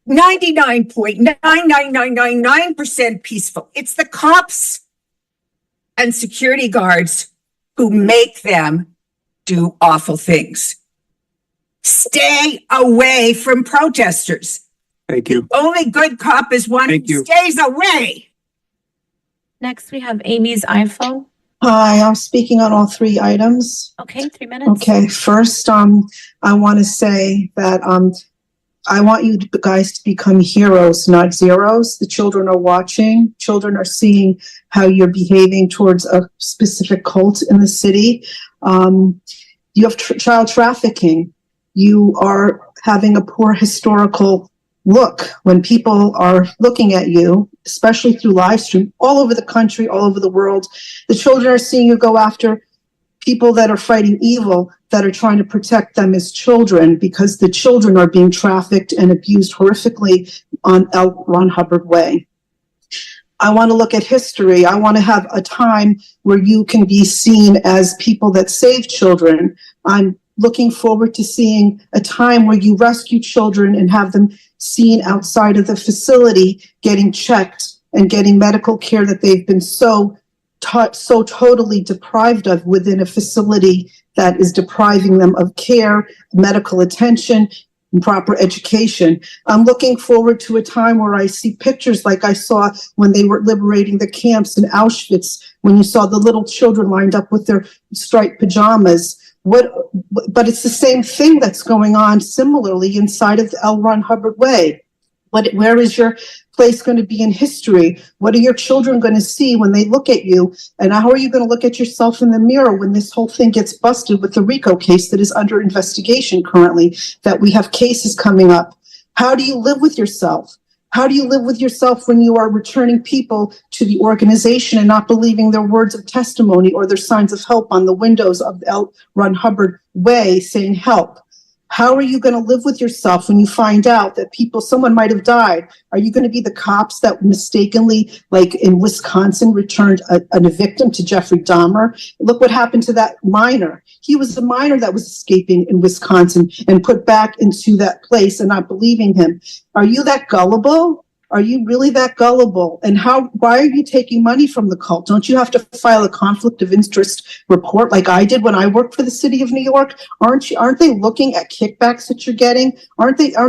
99.99999% peaceful. It's the cops and security guards who make them do awful things. Stay away from protesters. Thank you. Only good cop is one Thank who you. stays away. Next, we have Amy's iPhone. Hi, I'm speaking on all three items. Okay, 3 minutes. Okay, first, I want to say that I want you guys to become heroes, not zeros. The children are watching. Children are seeing how you're behaving towards a specific cult in the city. You have child trafficking. You are having a poor historical look when people are looking at you, especially through live stream, all over the country, all over the world. The children are seeing you go after people that are fighting evil, that are trying to protect them as children, because the children are being trafficked and abused horrifically on L. Ron Hubbard Way. I want to look at history. I want to have a time where you can be seen as people that save children. I'm looking forward to seeing a time where you rescue children and have them seen outside of the facility getting checked and getting medical care that they've been so totally deprived of within a facility that is depriving them of care, medical attention, and proper education. I'm looking forward to a time where I see pictures like I saw when they were liberating the camps in Auschwitz, when you saw the little children lined up with their striped pajamas. But it's the same thing that's going on similarly inside of the L. Ron Hubbard Way. Where is your place going to be in history? What are your children going to see when they look at you? And how are you going to look at yourself in the mirror when this whole thing gets busted with the RICO case that is under investigation currently, that we have cases coming up? How do you live with yourself? How do you live with yourself when you are returning people to the organization and not believing their words of testimony or their signs of help on the windows of the L. Ron Hubbard Way saying help? How are you going to live with yourself when you find out that someone might have died? Are you going to be the cops that mistakenly, like in Wisconsin, returned a victim to Jeffrey Dahmer? Look what happened to that minor. He was a minor that was escaping in Wisconsin and put back into that place and not believing him. Are you that gullible? Are you really that gullible? And why are you taking money from the cult? Don't you have to file a conflict of interest report like I did when I worked for the city of New York? Aren't they looking at kickbacks that you're getting?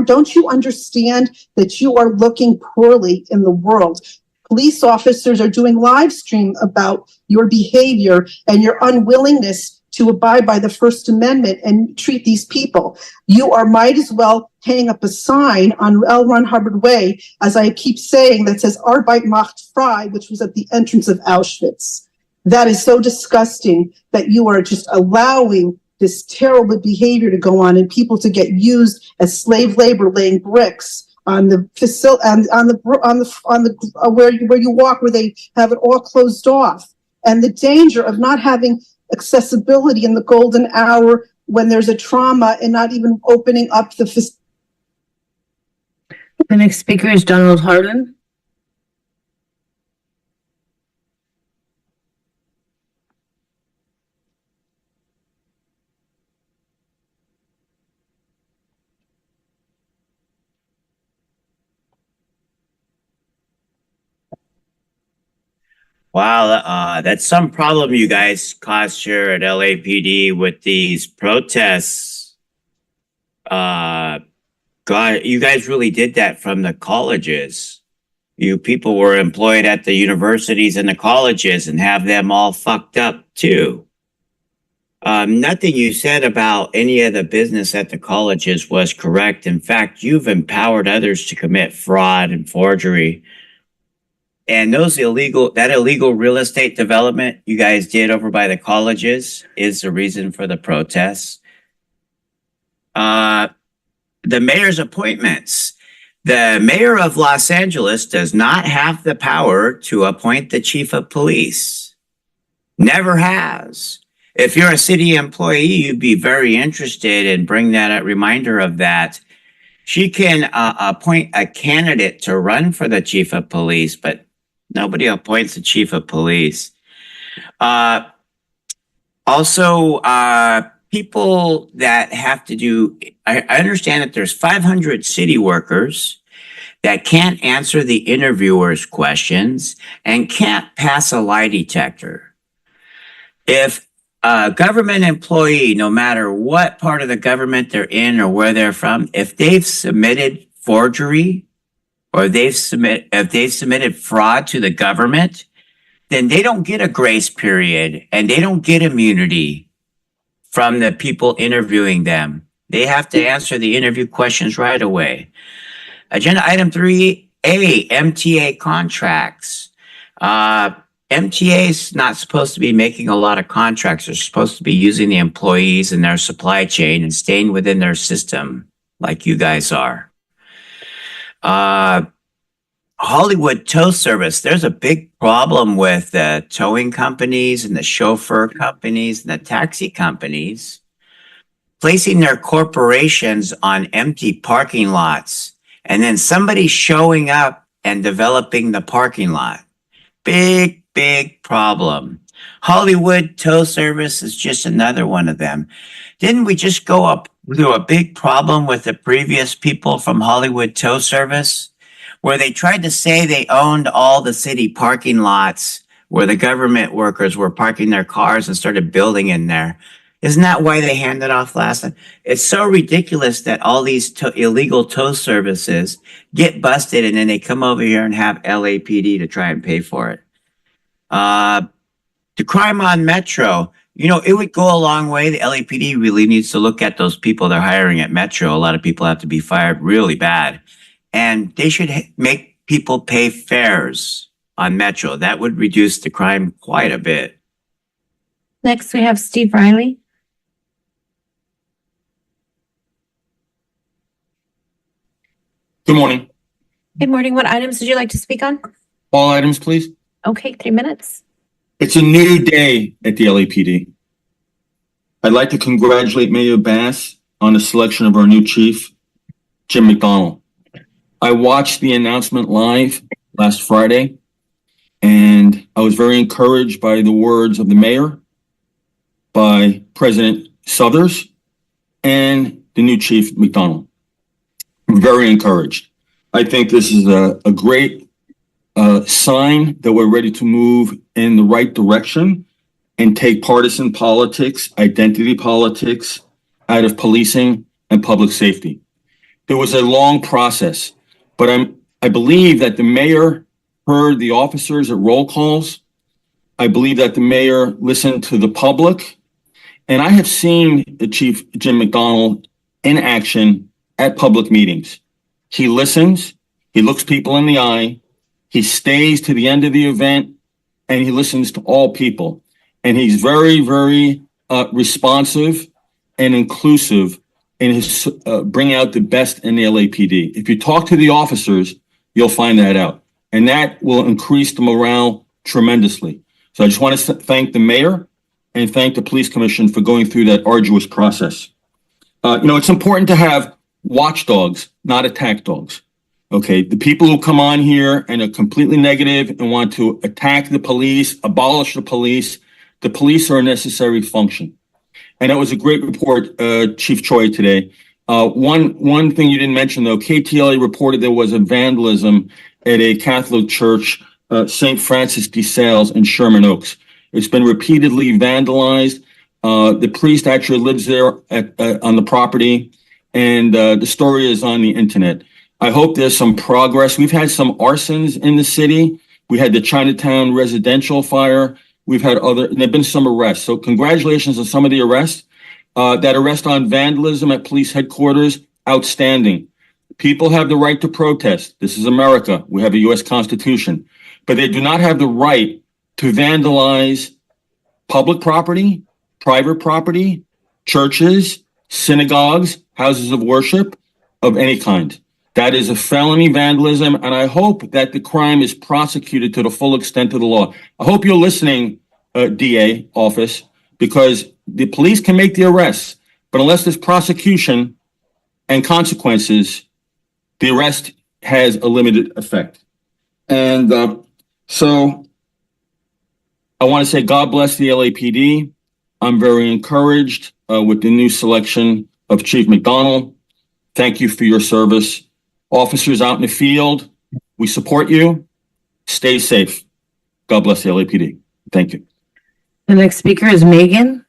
Don't you understand that you are looking poorly in the world? Police officers are doing live stream about your behavior and your unwillingness to abide by the First Amendment and treat these people. You might as well hang up a sign on L. Ron Hubbard Way, as I keep saying, that says Arbeit macht frei, which was at the entrance of Auschwitz. That is so disgusting that you are just allowing this terrible behavior to go on and people to get used as slave labor laying bricks on the facility and where you walk, where they have it all closed off. And the danger of not having accessibility in the golden hour when there's a trauma and not even opening up the facility. The next speaker is Donald Harlan. Wow, that's some problem you guys caused here at LAPD with these protests. God, you guys really did that from the colleges. you people were employed at the universities and the colleges and have them all fucked up too. Nothing you said about any of the business at the colleges was correct. In fact, you've empowered others to commit fraud and forgery. And that illegal real estate development you guys did over by the colleges is the reason for the protests. The mayor's appointments. The mayor of Los Angeles does not have the power to appoint the chief of police. Never has. If you're a city employee, you'd be very interested in bring that reminder of that. She can appoint a candidate to run for the chief of police, but nobody appoints the chief of police. Also, people that have to do, I understand that there's 500 city workers that can't answer the interviewer's questions and can't pass a lie detector. If a government employee, no matter what part of the government they're in or where they're from, if they've submitted forgery or if they've submitted fraud to the government, then they don't get a grace period and they don't get immunity from the people interviewing them. They have to answer the interview questions right away. Agenda item 3A, MTA contracts. MTA is not supposed to be making a lot of contracts. They're supposed to be using the employees in their supply chain and staying within their system like you guys are. Hollywood Tow Service. There's a big problem with the towing companies and the chauffeur companies and the taxi companies placing their corporations on empty parking lots and then somebody showing up and developing the parking lot. Big problem. Hollywood Tow Service is just another one of them. Didn't we just go up through a big problem with the previous people from Hollywood Tow Service where they tried to say they owned all the city parking lots where the government workers were parking their cars and started building in there? Isn't that why they handed off last time? It's so ridiculous that all these illegal tow services get busted and then they come over here and have LAPD to try and pay for it. The crime on Metro, it would go a long way. The LAPD really needs to look at those people they're hiring at Metro. A lot of people have to be fired really bad. And they should make people pay fares on Metro. That would reduce the crime quite a bit. Next, we have Steve Riley. Good morning. Good morning. What items would you like to speak on? All items, please. Okay, 3 minutes. It's a new day at the LAPD. I'd like to congratulate Mayor Bass on the selection of our new chief, Jim McDonald. I watched the announcement live last Friday, and I was very encouraged by the words of the mayor, by President Southers, and the new chief, McDonald. I'm very encouraged. I think this is a great sign that we're ready to move in the right direction and take partisan politics, identity politics out of policing and public safety. There was a long process, but I believe that the mayor heard the officers at roll calls. I believe that the mayor listened to the public, and I have seen the Chief Jim McDonald in action at public meetings. He listens, he looks people in the eye, he stays to the end of the event, and he listens to all people. And he's very, very responsive and inclusive in his bring out the best in the LAPD. If you talk to the officers, you'll find that out. And that will increase the morale tremendously. So I just want to thank the mayor and thank the police commission for going through that arduous process. It's important to have watchdogs, not attack dogs. Okay, the people who come on here and are completely negative and want to attack the police, abolish the police are a necessary function. And that was a great report, Chief Choi, today. One thing you didn't mention, though, KTLA reported there was a vandalism at a Catholic church, St. Francis de Sales in Sherman Oaks. It's been repeatedly vandalized. The priest actually lives there on the property, and the story is on the internet. I hope there's some progress. We've had some arsons in the city. We had the Chinatown residential fire. We've had there've been some arrests. So congratulations on some of the arrests. That arrest on vandalism at police headquarters, outstanding. People have the right to protest. This is America. We have a U.S. Constitution, but they do not have the right to vandalize public property, private property, churches, synagogues, houses of worship of any kind. That is a felony vandalism, and I hope that the crime is prosecuted to the full extent of the law. I hope you're listening, DA office, because the police can make the arrests, but unless there's prosecution and consequences, the arrest has a limited effect. And so I want to say God bless the LAPD. I'm very encouraged with the new selection of Chief McDonald. Thank you for your service. Officers out in the field, we support you. Stay safe. God bless the LAPD. Thank you. The next speaker is Megan.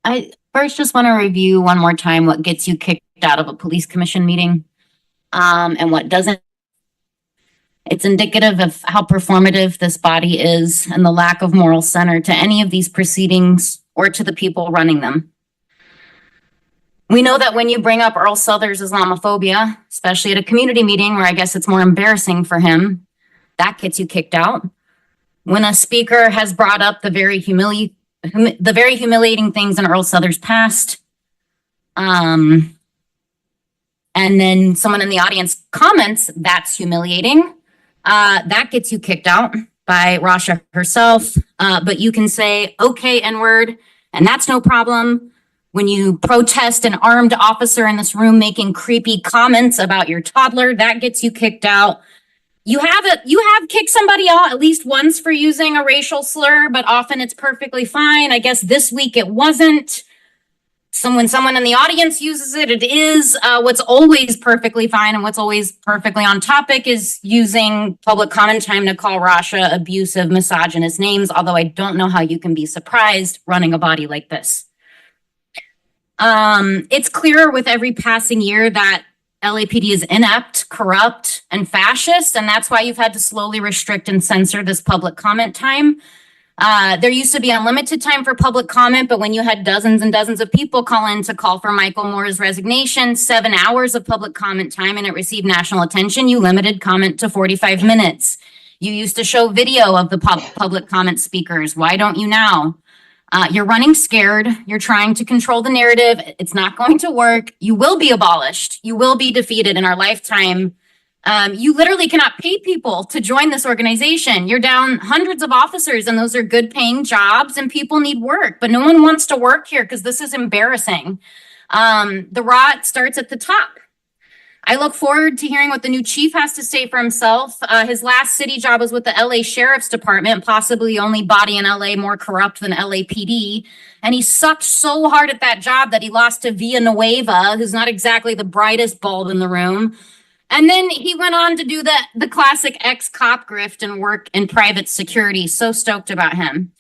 I first just want to review one more time what gets you kicked out of a police commission meeting, and what doesn't. It's indicative of how performative this body is and the lack of moral center to any of these proceedings or to the people running them. We know that when you bring up Earl Souther's Islamophobia, especially at a community meeting where I guess it's more embarrassing for him, that gets you kicked out. When a speaker has brought up the very humiliating things in Earl Souther's past, and then someone in the audience comments, that's humiliating, that gets you kicked out by Rasha herself. But you can say, okay, N-word, and that's no problem. When you protest an armed officer in this room making creepy comments about your toddler, that gets you kicked out. You have kicked somebody out at least once for using a racial slur, but often it's perfectly fine. I guess this week it wasn't. When someone in the audience uses it, it is. What's always perfectly fine and what's always perfectly on topic is using public comment time to call Rasha abusive, misogynist names, although I don't know how you can be surprised running a body like this. It's clearer with every passing year that LAPD is inept, corrupt, and fascist, and that's why you've had to slowly restrict and censor this public comment time. There used to be unlimited time for public comment, but when you had dozens and dozens of people call in to call for Michael Moore's resignation, 7 hours of public comment time, and it received national attention, you limited comment to 45 minutes. You used to show video of the public comment speakers. Why don't you now? You're running scared. You're trying to control the narrative. It's not going to work. You will be abolished. You will be defeated in our lifetime. You literally cannot pay people to join this organization. You're down hundreds of officers, and those are good paying jobs, and people need work, but no one wants to work here because this is embarrassing. The rot starts at the top. I look forward to hearing what the new chief has to say for himself. His last city job was with the LA Sheriff's Department, possibly the only body in LA more corrupt than LAPD. And he sucked so hard at that job that he lost to Villanueva, who's not exactly the brightest bulb in the room. And then he went on to do the classic ex-cop grift and work in private security. So stoked about him.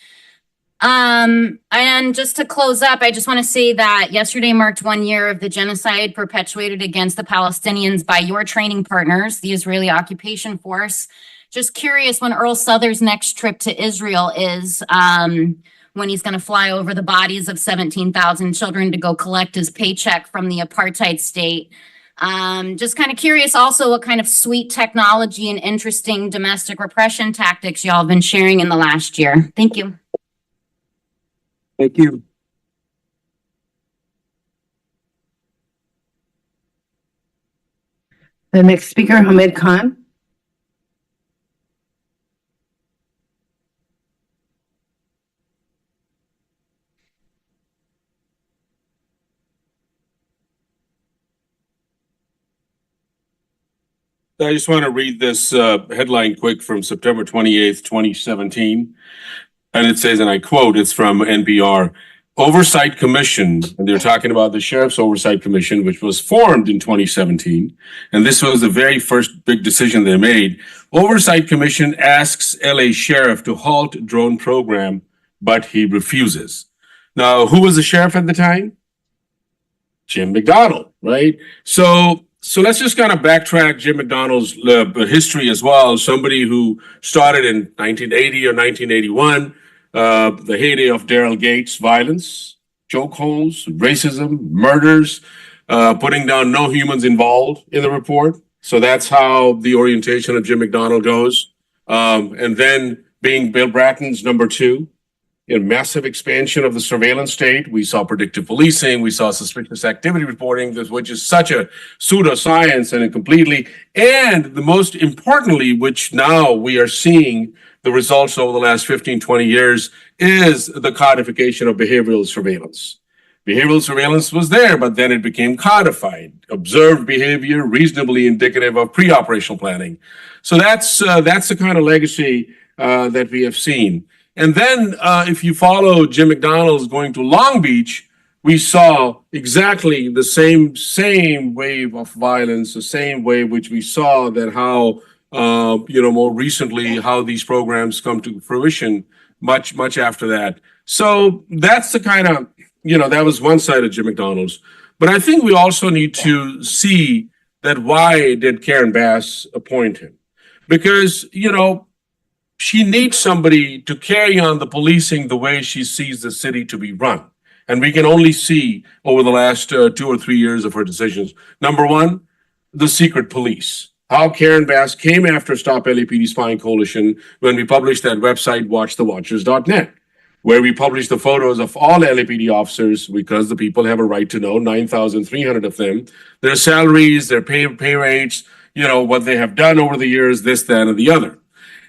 And just to close up, I just want to say that yesterday marked 1 year of the genocide perpetuated against the Palestinians by your training partners, the Israeli occupation force. Just curious when Earl Souther's next trip to Israel is, when he's going to fly over the bodies of 17,000 children to go collect his paycheck from the apartheid state. Just kind of curious also what kind of sweet technology and interesting domestic repression tactics y'all have been sharing in the last year. Thank you. Thank you. The next speaker, Hamid Khan. I just want to read this headline quick from September 28th, 2017. And it says, and I quote, it's from NPR, Oversight Commission, and they're talking about the Sheriff's Oversight Commission, which was formed in 2017. And this was the very first big decision they made. Oversight Commission asks LA Sheriff to halt drone program, but he refuses. Now, who was the sheriff at the time? Jim McDonald, right? So let's just kind of backtrack Jim McDonald's history as well. Somebody who started in 1980 or 1981, the heyday of Daryl Gates violence, chokeholds, racism, murders, putting down no humans involved in the report. So that's how the orientation of Jim McDonald goes. And then being Bill Bratton's number two, in massive expansion of the surveillance state. We saw predictive policing. We saw suspicious activity reporting, which is such a pseudoscience and completely. And the most importantly, which now we are seeing the results over the last 15, 20 years, is the codification of behavioral surveillance. Behavioral surveillance was there, but then it became codified. Observed behavior reasonably indicative of pre-operational planning. So that's the kind of legacy that we have seen. And then if you follow Jim McDonald's going to Long Beach, we saw exactly the same wave of violence, the same wave which we saw that how, more recently, how these programs come to fruition much after that. So that's the kind of, that was one side of Jim McDonald's. But I think we also need to see that why did Karen Bass appoint him? Because, she needs somebody to carry on the policing the way she sees the city to be run. And we can only see over the last 2 or 3 years of her decisions. Number one, the secret police. How Karen Bass came after Stop LAPD Spying Coalition when we published that website, watchthewatchers.net, where we published the photos of all LAPD officers because the people have a right to know, 9,300 of them, their salaries, their pay rates, what they have done over the years, this, that, and the other.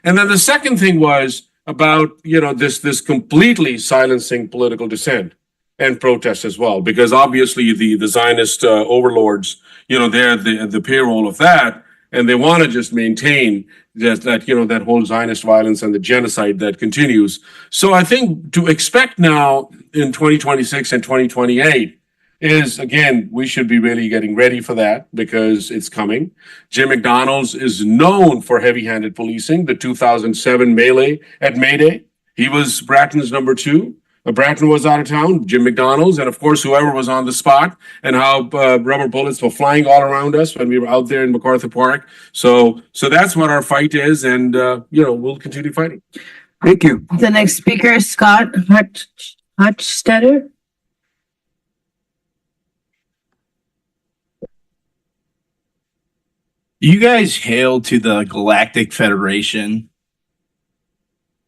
And then the second thing was about, this completely silencing political dissent and protest as well, because obviously the Zionist overlords, they're the payroll of that, and they want to just maintain that whole Zionist violence and the genocide that continues. So I think to expect now in 2026 and 2028 is, again, we should be really getting ready for that because it's coming. Jim McDonald's is known for heavy-handed policing. The 2007 melee at May Day, he was Bratton's number two. Bratton was out of town, Jim McDonald's, and of course, whoever was on the spot, and how rubber bullets were flying all around us when we were out there in MacArthur Park. So that's what our fight is, and, we'll continue fighting. Thank you. The next speaker is Scott Hochstetter. You guys hail to the Galactic Federation.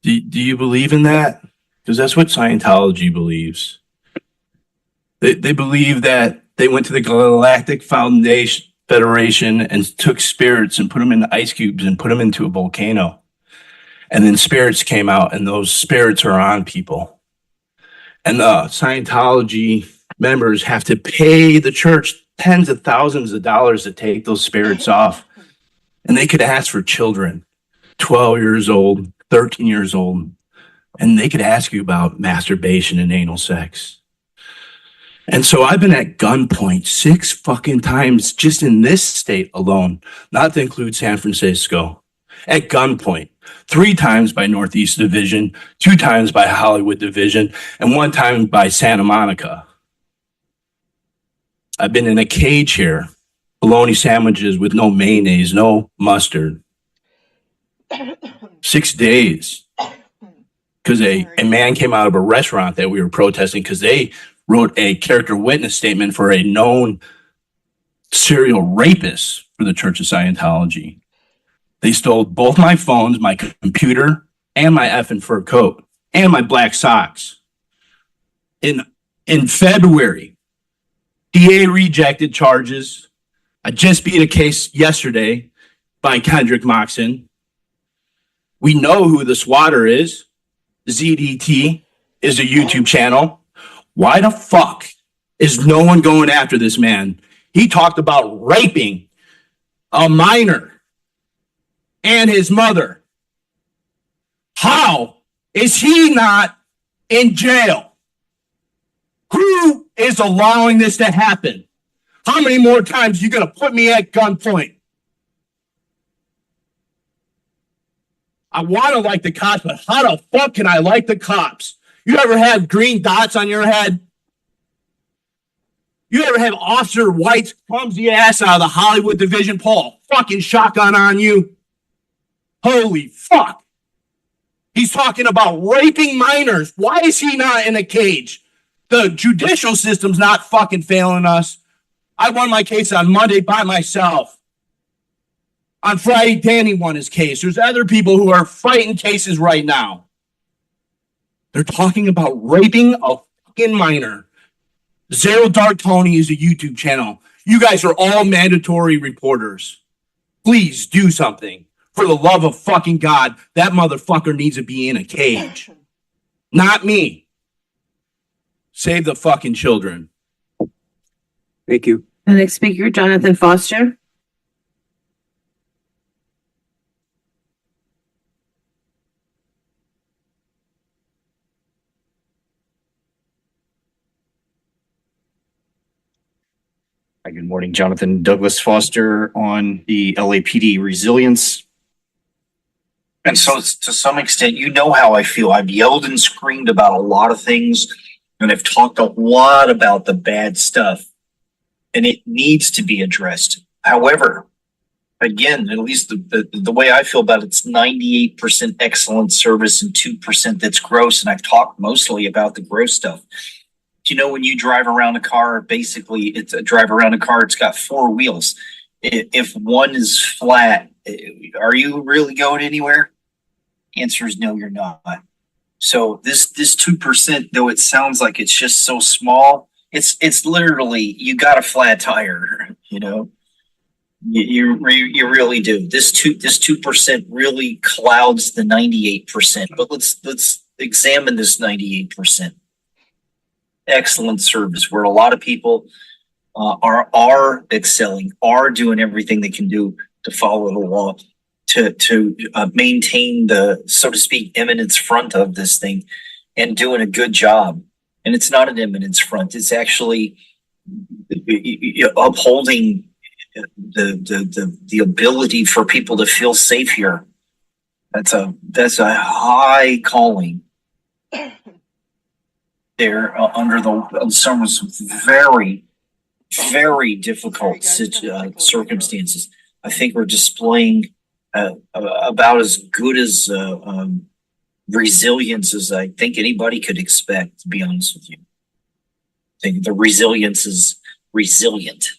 Do you believe in that? Because that's what Scientology believes. They believe that they went to the Galactic Federation and took spirits and put them in ice cubes and put them into a volcano. And then spirits came out, and those spirits are on people. And the Scientology members have to pay the church tens of thousands of dollars to take those spirits off. And they could ask for children, 12 years old, 13 years old, and they could ask you about masturbation and anal sex. And so I've been at gunpoint 6 fucking times just in this state alone, not to include San Francisco, at gunpoint. 3 times by Northeast Division, 2 times by Hollywood Division, and 1 time by Santa Monica. I've been in a cage here, bologna sandwiches with no mayonnaise, no mustard. 6 days. Because a man came out of a restaurant that we were protesting because they wrote a character witness statement for a known serial rapist for the Church of Scientology. They stole both my phones, my computer, and my effing fur coat, and my black socks. In February, DA rejected charges. I just beat a case yesterday by Kendrick Moxon. We know who the swatter is. ZDT is a YouTube channel. Why the fuck is no one going after this man? He talked about raping a minor and his mother. How is he not in jail? Who is allowing this to happen? How many more times are you going to put me at gunpoint? I want to like the cops, but how the fuck can I like the cops? You ever have green dots on your head? You ever have Officer White's clumsy ass out of the Hollywood division pull a fucking shotgun on you? Holy fuck. He's talking about raping minors. Why is he not in a cage? The judicial system's not fucking failing us. I won my case on Monday by myself. On Friday, Danny won his case. There's other people who are fighting cases right now. They're talking about raping a fucking minor. Zero Dark Tony is a YouTube channel. You guys are all mandatory reporters. Please do something. For the love of fucking God, that motherfucker needs to be in a cage. Not me. Save the fucking children. Thank you. The next speaker, Jonathan Foster. Hi, good morning, Jonathan Douglas Foster on the LAPD resilience. And so to some extent, you know how I feel. I've yelled and screamed about a lot of things, and I've talked a lot about the bad stuff, and it needs to be addressed. However, again, at least the way I feel about it's 98% excellent service and 2% that's gross. And I've talked mostly about the gross stuff. You know, when you drive around a car, basically it's got four wheels. If one is flat, are you really going anywhere? Answer is no, you're not. So this 2%, though it sounds like it's just so small, it's literally, you got a flat tire, you know, you really do. This 2% really clouds the 98%, but let's examine this 98%. Excellent service where a lot of people are excelling, are doing everything they can do to follow the law, to maintain the, so to speak, eminence front of this thing and doing a good job. And it's not an eminence front. It's actually upholding the ability for people to feel safe here. That's a high calling. They're under some very, very difficult circumstances. I think we're displaying about as good as resilience as I think anybody could expect, to be honest with you. I think the resilience is resilient.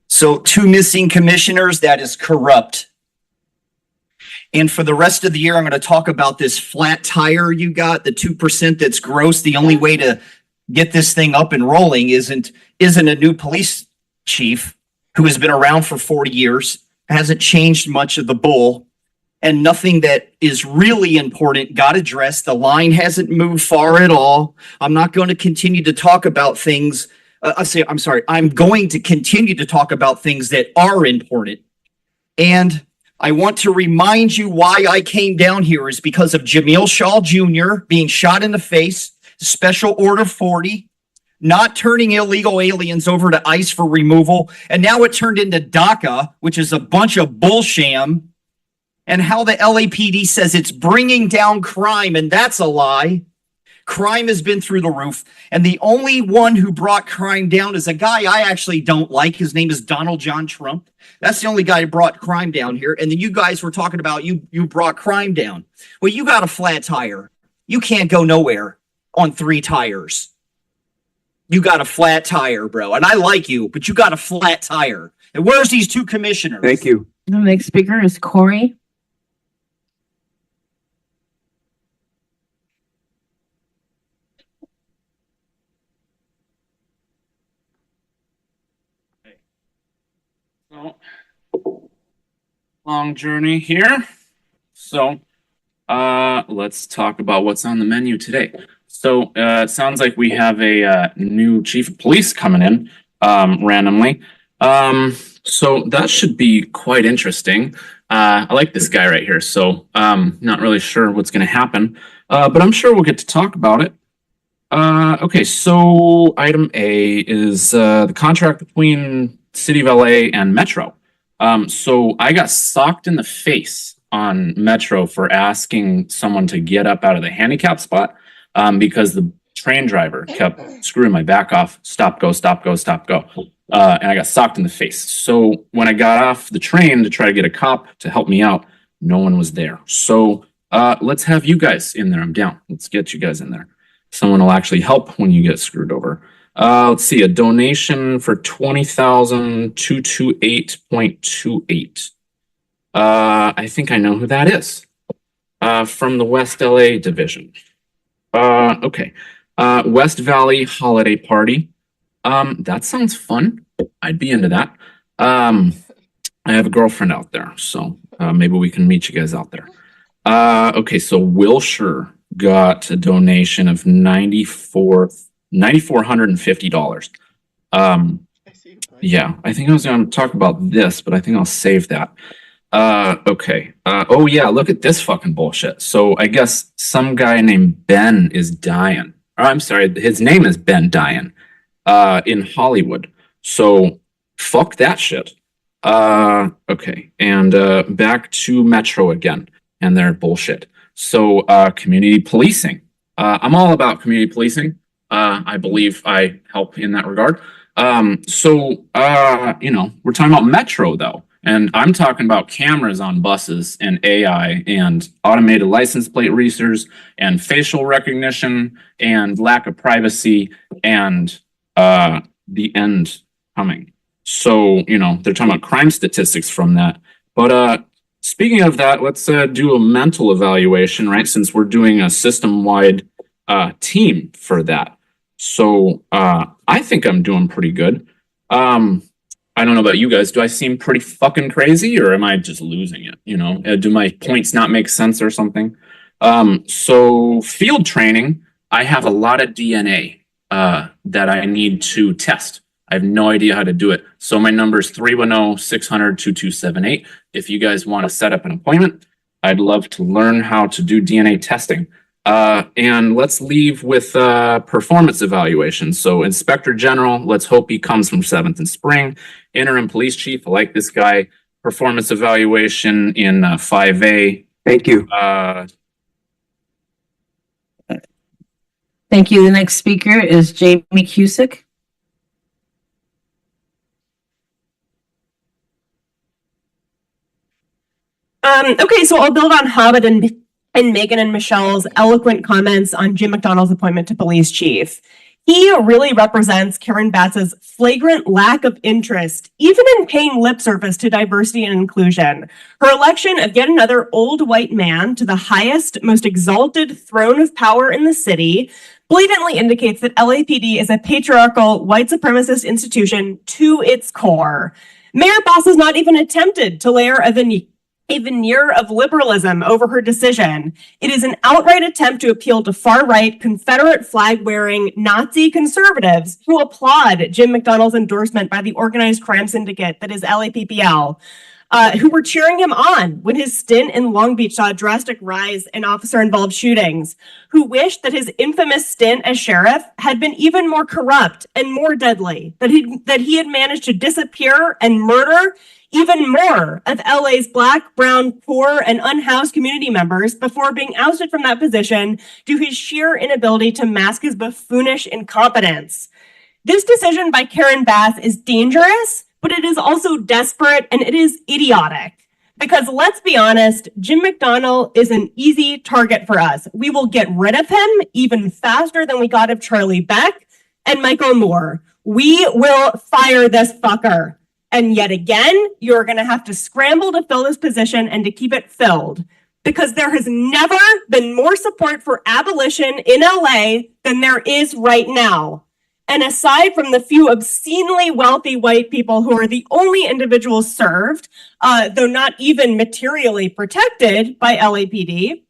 So 2 missing commissioners, that is corrupt. And for the rest of the year, I'm going to talk about this flat tire you got, the 2% that's gross. The only way to get this thing up and rolling isn't a new police chief who has been around for 40 years, hasn't changed much of the bull, and nothing that is really important got addressed. The line hasn't moved far at all. I'm not going to continue to talk about things. I'm going to continue to talk about things that are important. And I want to remind you why I came down here is because of Jamil Shaw Jr. being shot in the face, Special Order 40, not turning illegal aliens over to ICE for removal, and now it turned into DACA, which is a bunch of bullsham, and how the LAPD says it's bringing down crime, and that's a lie. Crime has been through the roof, and the only one who brought crime down is a guy I actually don't like. His name is Donald John Trump. That's the only guy who brought crime down here. And then you guys were talking about you brought crime down. Well, you got a flat tire. You can't go nowhere on 3 tires. You got a flat tire, bro. And I like you, but you got a flat tire. And where's these 2 commissioners? Thank you. The next speaker is Corey. So, long journey here. So, let's talk about what's on the menu today. So, it sounds like we have a new chief of police coming in randomly. So that should be quite interesting. I like this guy right here. So, not really sure what's going to happen, but I'm sure we'll get to talk about it. Okay, so item A is the contract between City of LA and Metro. So I got socked in the face on Metro for asking someone to get up out of the handicap spot because the train driver kept screwing my back off, stop, go, stop, go, stop, go. And I got socked in the face. So when I got off the train to try to get a cop to help me out, no one was there. So let's have you guys in there. I'm down. Let's get you guys in there. Someone will actually help when you get screwed over. Let's see, a donation for 20,228.28. I think I know who that is. From the West LA division. Okay. West Valley Holiday Party. That sounds fun. I'd be into that. I have a girlfriend out there, so maybe we can meet you guys out there. Okay, so Wilshire got a donation of $9,450. Yeah, I think I was going to talk about this, but I think I'll save that. Okay. Oh yeah, look at this fucking bullshit. So I guess some guy named Ben is dying. Or, I'm sorry, his name is Ben Dyan, in Hollywood. So fuck that shit. Okay, and back to Metro again and their bullshit. So community policing. I'm all about community policing. I believe I help in that regard. So you know, we're talking about Metro though, and I'm talking about cameras on buses and AI and automated license plate readers and facial recognition and lack of privacy and the end coming. So, you know, they're talking about crime statistics from that. But speaking of that, let's do a mental evaluation, right? Since we're doing a system-wide team for that. So I think I'm doing pretty good. I don't know about you guys. Do I seem pretty fucking crazy or am I just losing it? You know, do my points not make sense or something? So field training, I have a lot of DNA that I need to test. I have no idea how to do it. So my number is 310-600-2278. If you guys want to set up an appointment, I'd love to learn how to do DNA testing. And let's leave with performance evaluation. So Inspector General, let's hope he comes from 7th and Spring. Interim Police Chief, I like this guy. Performance evaluation in 5A. Thank you. Thank you. The next speaker is Jamie Cusick. Okay, so I'll build on Hobbit and Megan and Michelle's eloquent comments on Jim McDonald's appointment to police chief. He really represents Karen Bass's flagrant lack of interest, even in paying lip service to diversity and inclusion. Her election of yet another old white man to the highest, most exalted throne of power in the city blatantly indicates that LAPD is a patriarchal, white supremacist institution to its core. Mayor Bass has not even attempted to layer a veneer of liberalism over her decision. It is an outright attempt to appeal to far-right, Confederate flag-wearing Nazi conservatives who applaud Jim McDonald's endorsement by the organized crime syndicate that is LAPPL, who were cheering him on when his stint in Long Beach saw a drastic rise in officer-involved shootings, who wished that his infamous stint as sheriff had been even more corrupt and more deadly, that he had managed to disappear and murder even more of LA's Black, brown, poor, and unhoused community members before being ousted from that position due to his sheer inability to mask his buffoonish incompetence. This decision by Karen Bass is dangerous, but it is also desperate and it is idiotic. Because let's be honest, Jim McDonald is an easy target for us. We will get rid of him even faster than we got of Charlie Beck and Michael Moore. We will fire this fucker. And yet again, you're going to have to scramble to fill this position and to keep it filled. Because there has never been more support for abolition in LA than there is right now. And aside from the few obscenely wealthy white people who are the only individuals served, though not even materially protected by LAPD,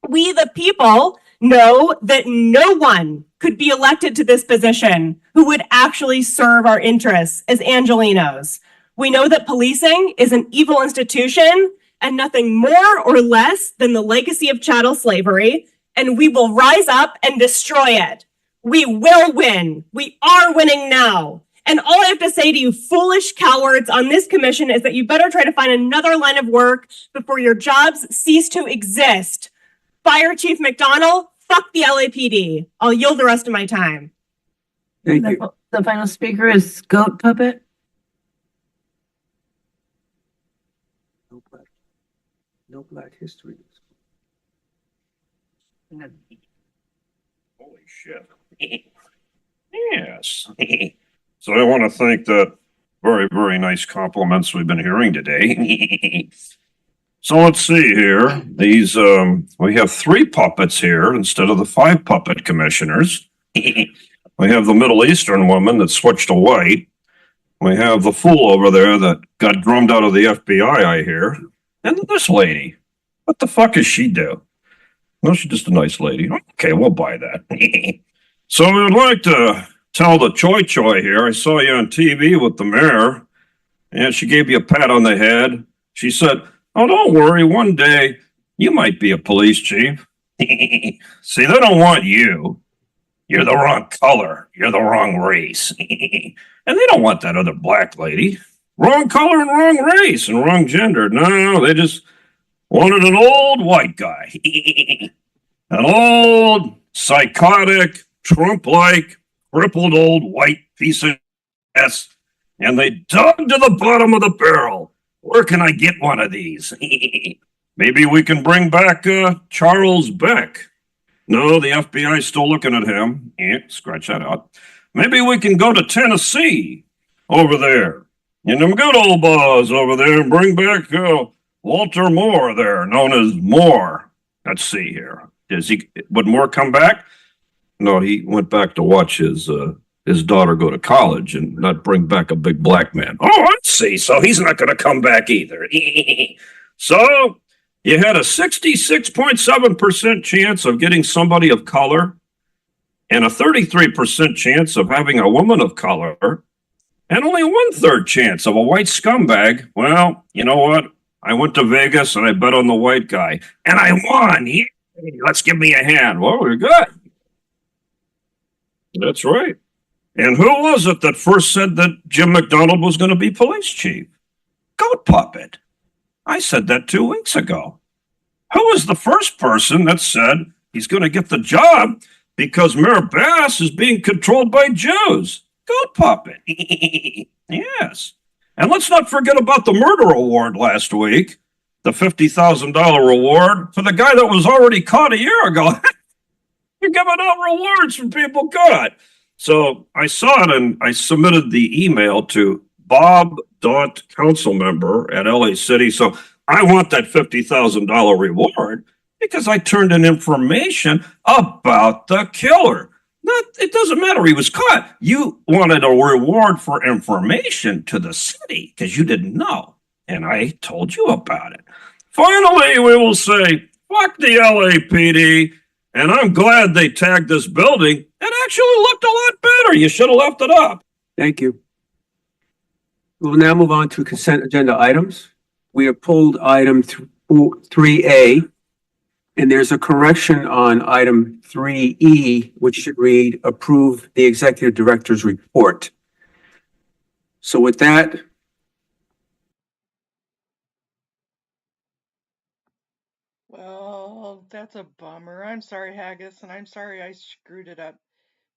we the people know that no one could be elected to this position who would actually serve our interests as Angelenos. We know that policing is an evil institution and nothing more or less than the legacy of chattel slavery, and we will rise up and destroy it. We will win. We are winning now. And all I have to say to you foolish cowards on this commission is that you better try to find another line of work before your jobs cease to exist. Fire Chief McDonald, fuck the LAPD. I'll yield the rest of my time. Thank you. The final speaker is Goat Puppet. No Black History. Holy shit. Yes. So I want to thank the very, very nice compliments we've been hearing today. So let's see here. These, we have 3 puppets here instead of the 5 puppet commissioners. We have the Middle Eastern woman that switched to white. We have the fool over there that got drummed out of the FBI, I hear. And then this lady. What the fuck does she do? No, she's just a nice lady. Okay, we'll buy that. So I would like to tell the Choi Choi here, I saw you on TV with the mayor, and she gave you a pat on the head. She said, oh, don't worry, one day you might be a police chief. See, they don't want you. You're the wrong color. You're the wrong race. And they don't want that other black lady. Wrong color and wrong race and wrong gender. No, they just wanted an old white guy. An old, psychotic, Trump-like, crippled old white piece of ass. And they dug to the bottom of the barrel. Where can I get one of these? Maybe we can bring back Charles Beck. No, the FBI is still looking at him. Scratch that out. Maybe we can go to Tennessee over there. And them good old boys over there and bring back Walter Moore there, known as Moore. Let's see here. Would Moore come back? No, he went back to watch his daughter go to college and not bring back a big black man. Oh, I see. So he's not going to come back either. So you had a 66.7% chance of getting somebody of color and a 33% chance of having a woman of color and only a 1/3 chance of a white scumbag. Well, you know what? I went to Vegas and I bet on the white guy and I won. Yeah. Let's give me a hand. Well, we're good. That's right. And who was it that first said that Jim McDonald was going to be police chief? Goat Puppet. I said that 2 weeks ago. Who was the first person that said he's going to get the job because Mayor Bass is being controlled by Jews? Goat Puppet. Yes. And let's not forget about the murder award last week, the $50,000 reward for the guy that was already caught a year ago. You're giving out rewards for people caught. So I saw it and I submitted the email to bob.councilmember at LA City. So I want that $50,000 reward because I turned in information about the killer. It doesn't matter. He was caught. You wanted a reward for information to the city because you didn't know. And I told you about it. Finally, we will say, fuck the LAPD. And I'm glad they tagged this building. It actually looked a lot better. You should have left it up. Thank you. We will now move on to consent agenda items. We have pulled item 3A, and there's a correction on item 3E, which should read, approve the executive director's report. So with that, Well, that's a bummer. I'm sorry, Haggis, and I'm sorry I screwed it up.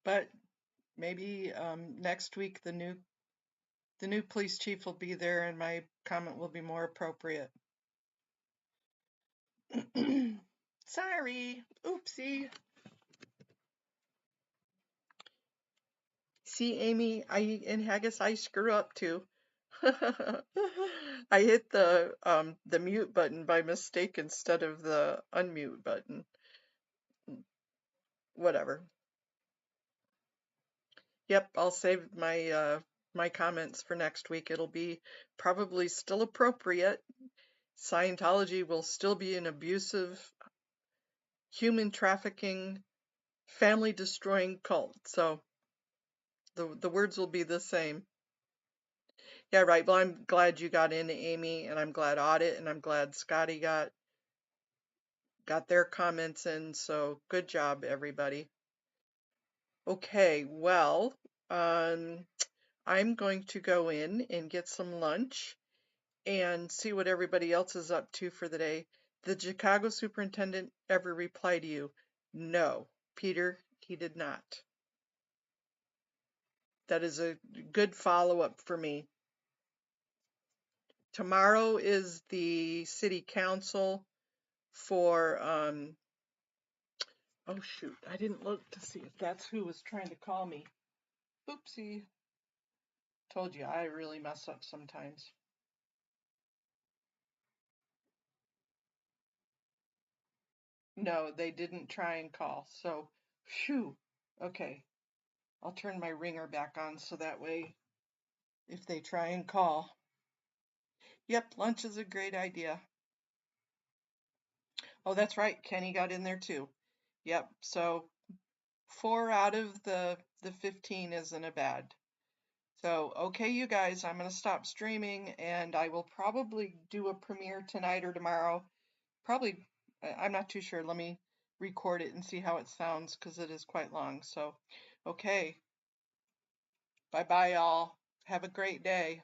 But maybe next week the new police chief will be there and my comment will be more appropriate. Sorry. Oopsie. See, Amy, and Haggis, I screw up too. I hit the mute button by mistake instead of the unmute button. Whatever. Yep, I'll save my my comments for next week. It'll be probably still appropriate. Scientology will still be an abusive, human trafficking, family destroying cult. So the words will be the same. Yeah, right. Well, I'm glad you got in, Amy, and I'm glad Audit, and I'm glad Scotty got their comments in. So good job, everybody. Okay, well, I'm going to go in and get some lunch and see what everybody else is up to for the day. Did the Chicago superintendent ever reply to you? No, Peter, he did not. That is a good follow-up for me. Tomorrow is the city council for, oh shoot, I didn't look to see if that's who was trying to call me. Oopsie. Told you, I really mess up sometimes. No, they didn't try and call, so, phew, okay. I'll turn my ringer back on so that way if they try and call. Yep, lunch is a great idea. Oh, that's right, Kenny got in there too. Yep, so 4 out of the 15 isn't a bad. So, okay, you guys, I'm going to stop streaming and I will probably do a premiere tonight or tomorrow. Probably, I'm not too sure. Let me record it and see how it sounds because it is quite long. So, okay. Bye-bye, y'all. Have a great day.